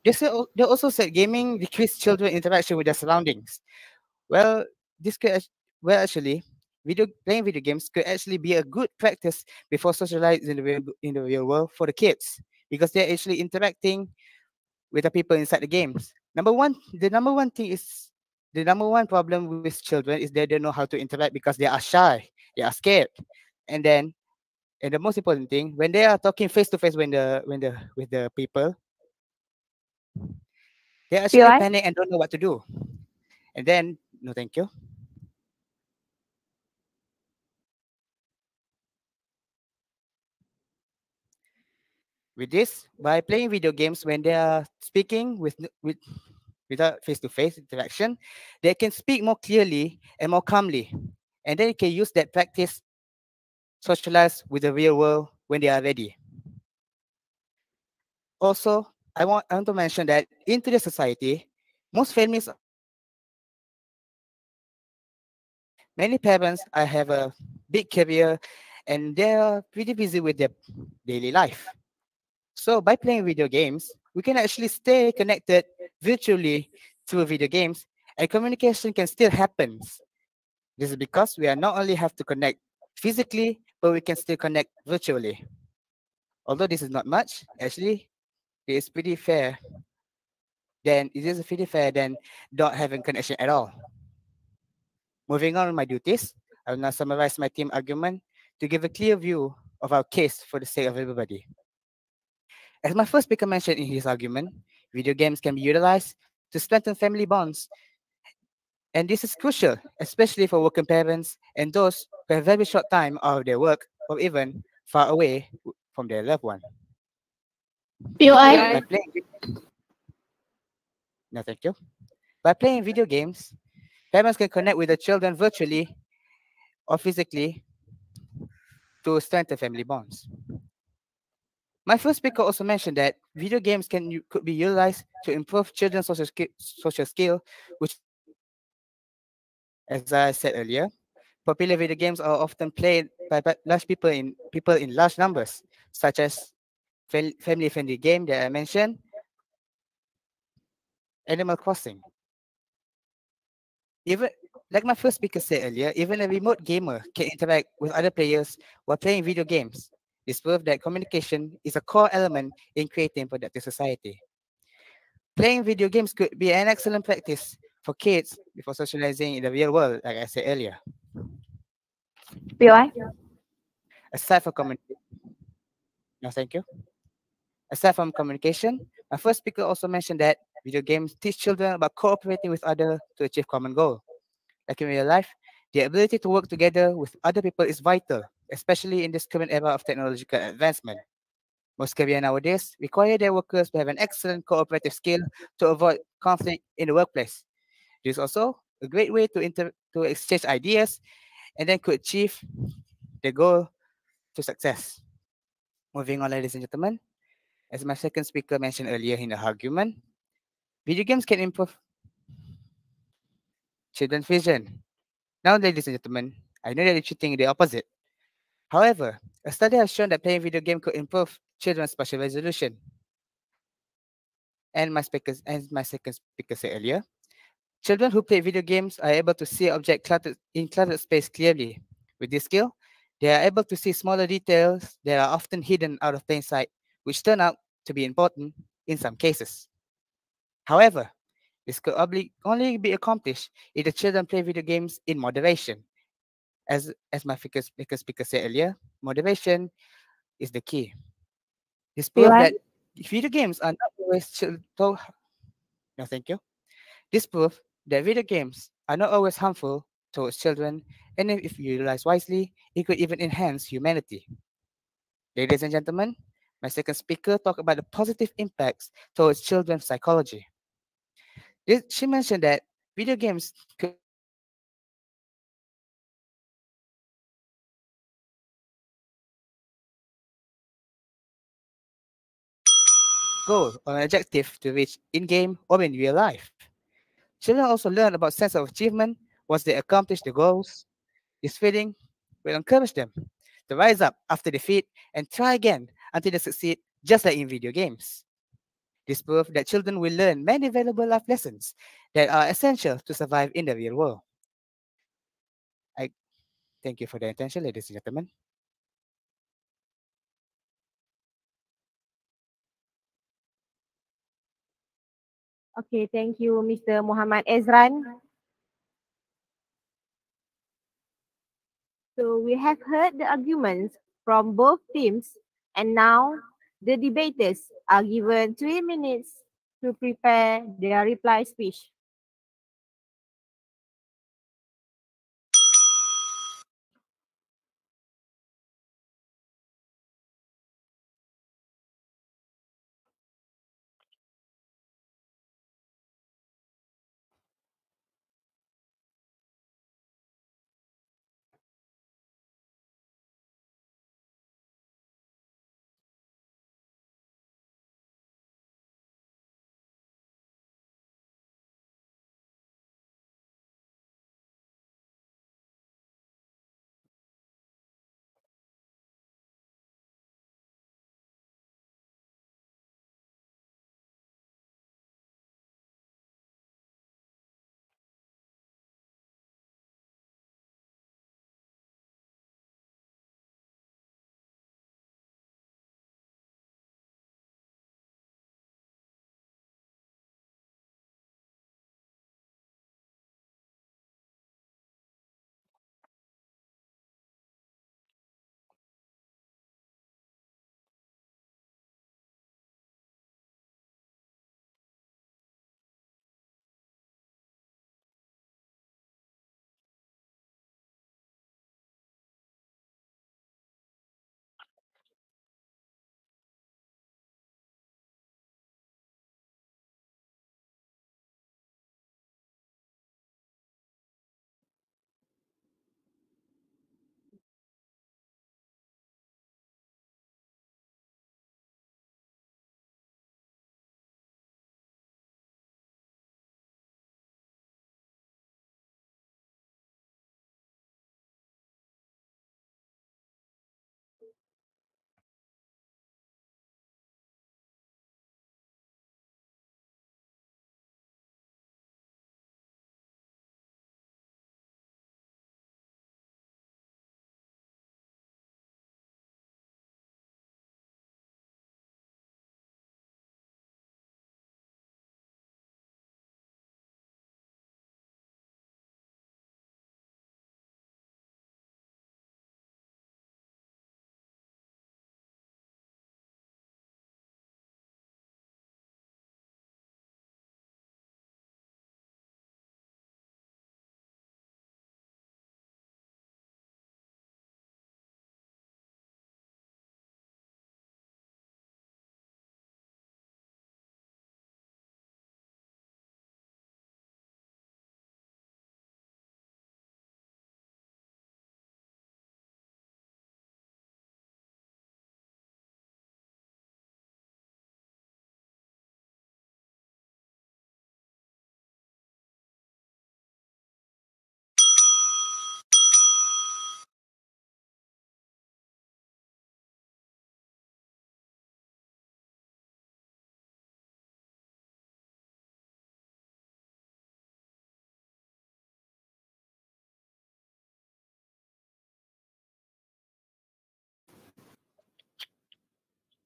They also said gaming decreased children interaction with their surroundings. Well, this could actually playing video games could actually be a good practice before socializing in the real world for the kids, because they're actually interacting with the people inside the games. The number one problem with children is they don't know how to interact because they are shy, they are scared, and then and the most important thing, when they are talking face to face with the people, they actually PY. panic and don't know what to do. And then no, thank you. With this, by playing video games when they are speaking without face-to-face interaction, they can speak more clearly and more calmly, and then you can use that practice socialize with the real world when they are ready. Also, I want to mention that in today's society, most families, many parents have a big career and they are pretty busy with their daily life. So by playing video games, we can actually stay connected virtually through video games, and communication can still happen. This is because we are not only have to connect physically, but we can still connect virtually. Although this is not much, actually, it is pretty fair. Then it is pretty fair than not having connection at all. Moving on with my duties, I will now summarize my team argument to give a clear view of our case for the sake of everybody. As my first speaker mentioned in his argument, video games can be utilized to strengthen family bonds, and this is crucial, especially for working parents and those who have very short time out of their work or even far away from their loved one. POI. By playing, no, thank you. By playing video games, parents can connect with their children virtually or physically to strengthen family bonds. My first speaker also mentioned that video games could be utilized to improve children's social skill, which, as I said earlier, popular video games are often played by large people in large numbers, such as family-friendly game that I mentioned, Animal Crossing. Even like my first speaker said earlier, even a remote gamer can interact with other players while playing video games. This proves that communication is a core element in creating productive society. Playing video games could be an excellent practice for kids before socializing in the real world, like I said earlier. PY. Aside from communication, no, thank you. Aside from communication, my first speaker also mentioned that video games teach children about cooperating with others to achieve common goal. Like in real life, the ability to work together with other people is vital, especially in this current era of technological advancement. Most careers nowadays require their workers to have an excellent cooperative skill to avoid conflict in the workplace. This is also a great way to exchange ideas and then could achieve the goal to success. Moving on, ladies and gentlemen, as my second speaker mentioned earlier in the argument, video games can improve children's vision. Now, ladies and gentlemen, I know that you're think the opposite. However, a study has shown that playing video game could improve children's spatial resolution. And my second speaker said earlier, children who play video games are able to see objects in cluttered space clearly. With this skill, they are able to see smaller details that are often hidden out of plain sight, which turn out to be important in some cases. However, this could only be accomplished if the children play video games in moderation. As my speaker said earlier, moderation is the key. This proves PY. that video games are not always no, thank you. This proves that video games are not always harmful towards children, and if utilized wisely, it could even enhance humanity. Ladies and gentlemen, my second speaker talked about the positive impacts towards children's psychology. She mentioned that video games could goal or an objective to reach in-game or in real life. Children also learn about sense of achievement once they accomplish the goals. This feeling will encourage them to rise up after defeat and try again until they succeed, just like in video games. This proves that children will learn many valuable life lessons that are essential to survive in the real world. I thank you for the attention, ladies and gentlemen. Okay, thank you, Mr. Muhammad Ezran. So we have heard the arguments from both teams, and now the debaters are given 3 minutes to prepare their reply speech.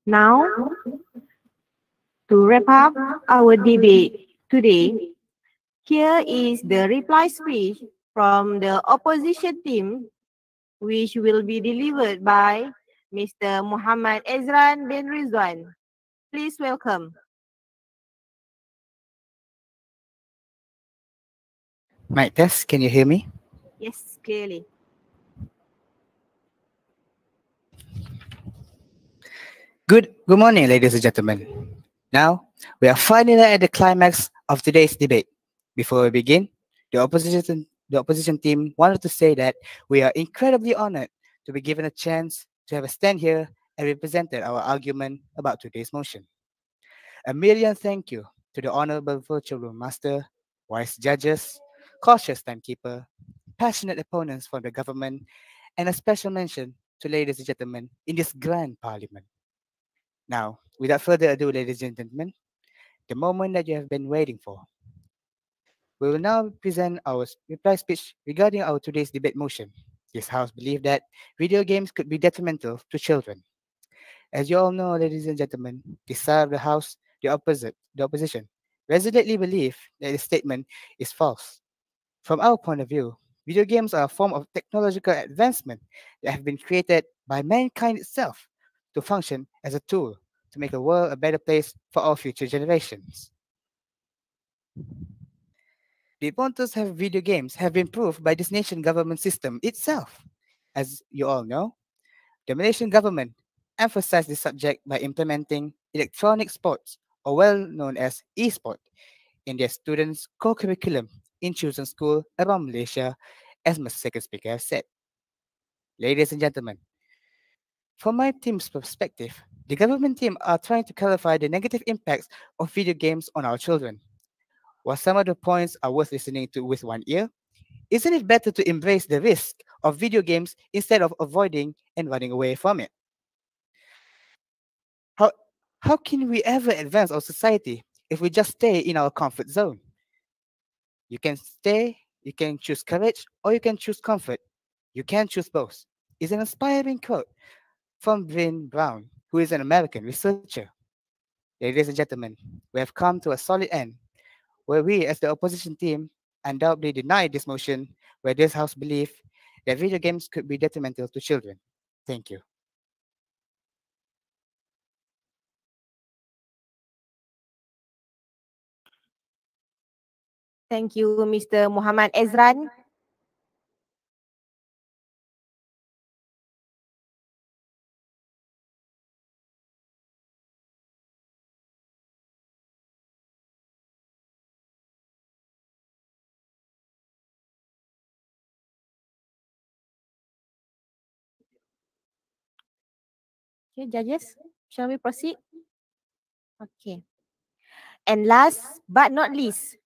Now, to wrap up our debate today, here is the reply speech from the opposition team, which will be delivered by Mr. Muhammad Ezran bin Rizwan. Please welcome. Mic test, can you hear me? Yes, clearly. Good morning, ladies and gentlemen. Now, we are finally at the climax of today's debate. Before we begin, the opposition team wanted to say that we are incredibly honored to be given a chance to have a stand here and represented our argument about today's motion. A million thank you to the Honorable Virtual Room Master, wise judges, cautious timekeeper, passionate opponents from the government, and a special mention to ladies and gentlemen in this grand parliament. Now, without further ado, ladies and gentlemen, the moment that you have been waiting for. We will now present our reply speech regarding our today's debate motion. This House believes that video games could be detrimental to children. As you all know, ladies and gentlemen, this side of the House, the opposition, resolutely believe that the statement is false. From our point of view, video games are a form of technological advancement that have been created by mankind itself to function as a tool to make the world a better place for our future generations. The importance of video games have been proved by this nation government system itself. As you all know, the Malaysian government emphasized this subject by implementing electronic sports, or well known as e-sport, in their students' core curriculum in chosen school around Malaysia, as my second speaker has said. Ladies and gentlemen, from my team's perspective, the government team are trying to clarify the negative impacts of video games on our children. While some of the points are worth listening to with one ear, isn't it better to embrace the risk of video games instead of avoiding and running away from it? How, how can we ever advance our society if we just stay in our comfort zone? You can choose courage, or you can choose comfort. You can't choose both. It's an inspiring quote from Bryn Brown, who is an American researcher. Ladies and gentlemen, we have come to a solid end where we, as the opposition team, undoubtedly deny this motion, where this House believes that video games could be detrimental to children. Thank you. Thank you, Mr. Muhammad Ezran. Okay, judges, shall we proceed? Okay. And last but not least,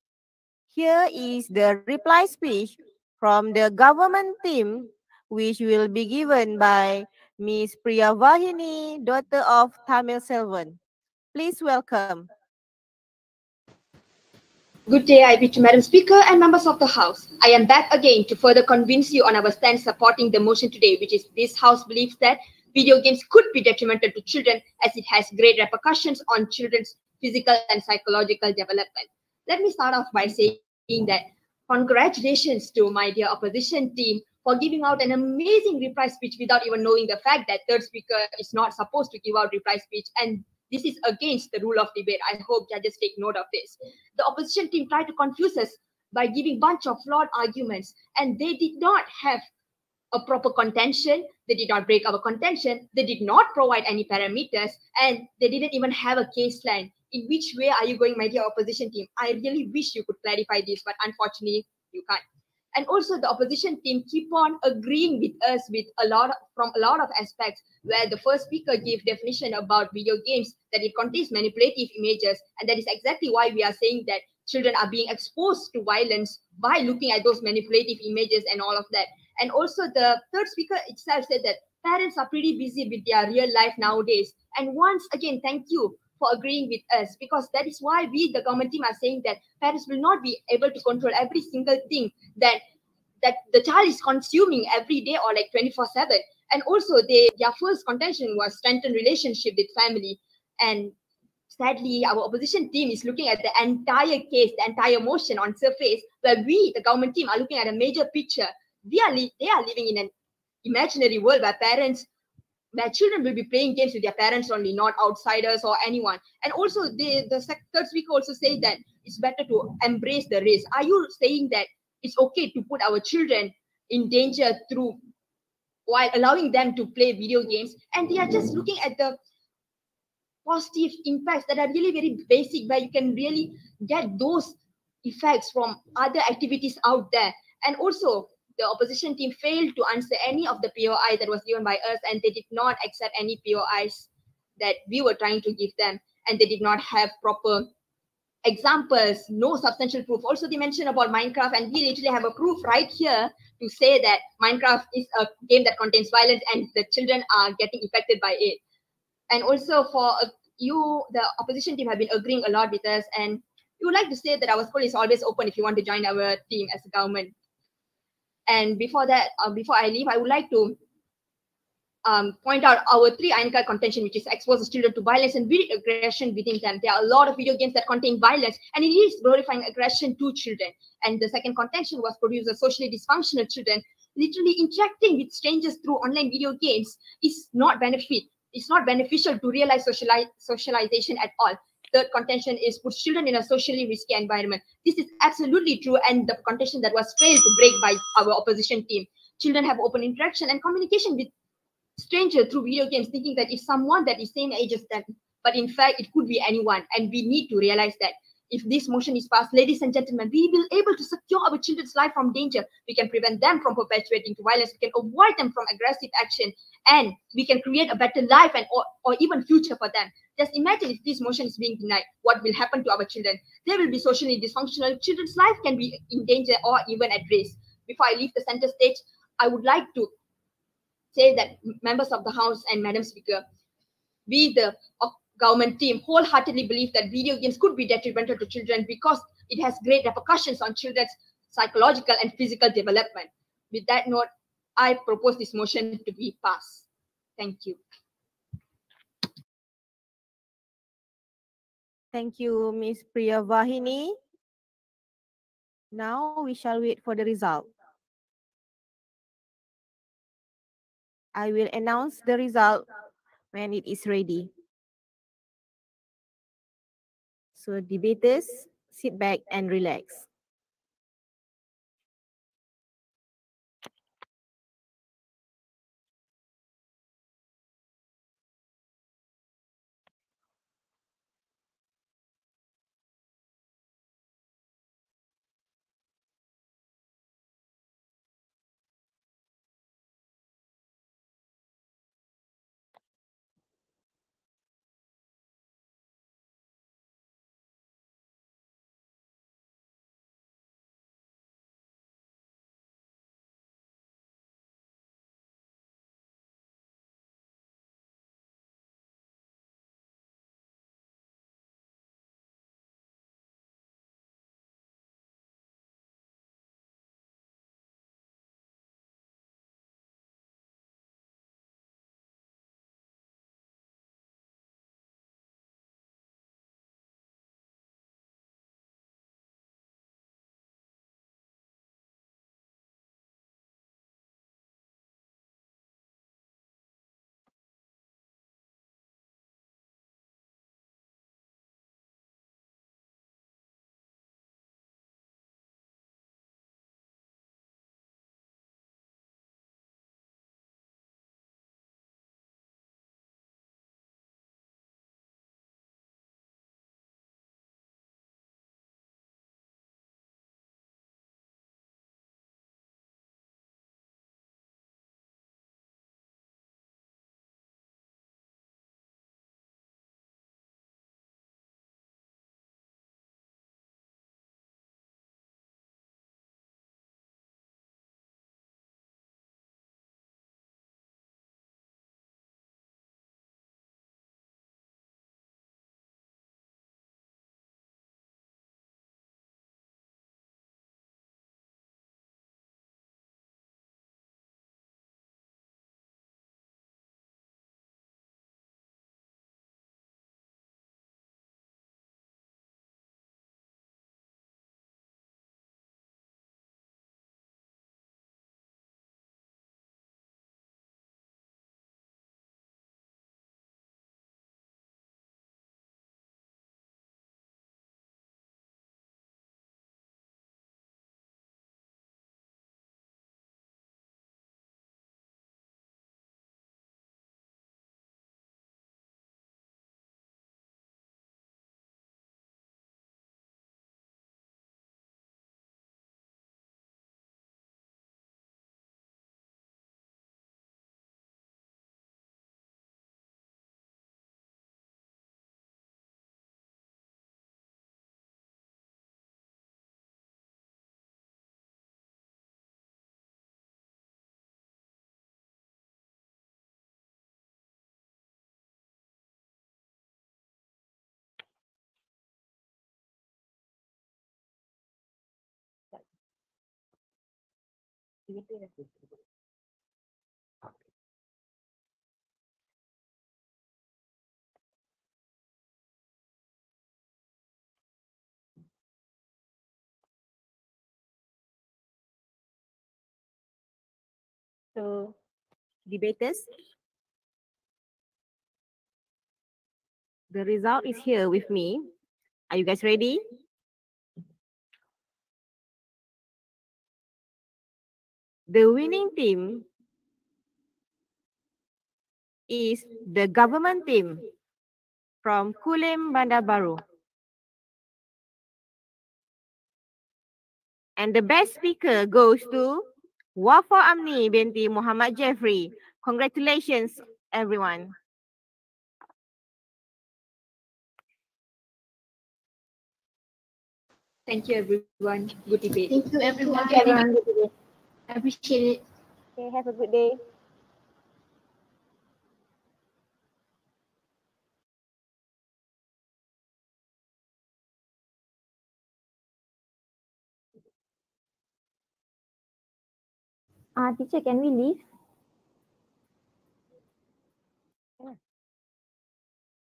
here is the reply speech from the government team, which will be given by Ms. Priyavahini, daughter of Tamil Selvan. Please welcome. Good day, I bid to Madam Speaker and members of the House. I am back again to further convince you on our stand supporting the motion today, which is this House believes that video games could be detrimental to children as it has great repercussions on children's physical and psychological development. Let me start off by saying that congratulations to my dear opposition team for giving out an amazing reply speech without even knowing the fact that third speaker is not supposed to give out reply speech, and this is against the rule of debate. I hope judges take note of this. The opposition team tried to confuse us by giving bunch of flawed arguments, and they did not have a proper contention. They did not break our contention. They did not provide any parameters, and they didn't even have a case line. In which way are you going, my dear opposition team? I really wish you could clarify this, but unfortunately, you can't. And also the opposition team keep on agreeing with us with from a lot of aspects, where the first speaker gave definition about video games that it contains manipulative images, and that is exactly why we are saying that children are being exposed to violence by looking at those manipulative images and all of that. And also the third speaker itself said that parents are pretty busy with their real life nowadays. And once again, thank you for agreeing with us, because that is why we, the government team, are saying that parents will not be able to control every single thing that the child is consuming every day or like 24/7. And also their first contention was strengthen relationship with family. And sadly, our opposition team is looking at the entire case, the entire motion on surface, where we, the government team, are looking at a major picture. They are living in an imaginary world where children will be playing games with their parents only, not outsiders or anyone. And also the third speaker also said that it's better to embrace the risk. Are you saying that it's okay to put our children in danger while allowing them to play video games? And they are just looking at the positive impacts that are really very basic, where you can really get those effects from other activities out there. And also the opposition team failed to answer any of the POI that was given by us, and they did not accept any POIs that we were trying to give them. and they did not have proper examples, no substantial proof. Also, they mentioned about Minecraft, and we literally have a proof right here to say that Minecraft is a game that contains violence and the children are getting affected by it. And also for you, the opposition team have been agreeing a lot with us, and we would like to say that our school is always open if you want to join our team as a government. And before that, before I leave, I would like to point out our 3 iron card contention, which is exposes children to violence and video aggression within them. There are a lot of video games that contain violence, and it is glorifying aggression to children. And the second contention was produced socially dysfunctional children. Literally interacting with strangers through online video games is not benefit. It's not beneficial to realize socialization at all. Third contention is puts children in a socially risky environment. This is absolutely true, and the contention that was failed to break by our opposition team. Children have open interaction and communication with stranger through video games, thinking that it's someone that is same age as them, but in fact it could be anyone, and we need to realize that if this motion is passed, ladies and gentlemen, we will able to secure our children's life from danger. We can prevent them from perpetuating to violence. We can avoid them from aggressive action, and we can create a better life and or even future for them. Just imagine if this motion is being denied, what will happen to our children? They will be socially dysfunctional. Children's life can be in danger or even at risk. Before I leave the center stage, I would like to say that members of the House and Madam Speaker, we, the government team, wholeheartedly believe that video games could be detrimental to children because it has great repercussions on children's psychological and physical development. With that note, I propose this motion to be passed. Thank you. Thank you, Ms. Priyavahini. Now we shall wait for the result. I will announce the result when it is ready. So debaters, sit back and relax. So, debaters, the result is here with me. Are you guys ready? The winning team is the government team from Kulim Bandar Baru. And the best speaker goes to Wafa Amni binti Muhammad Jeffrey. Congratulations, everyone. Thank you, everyone. Good debate. Thank you, everyone. Thank you, everyone. Good debate. I appreciate it. Okay, have a good day. Teacher, can we leave?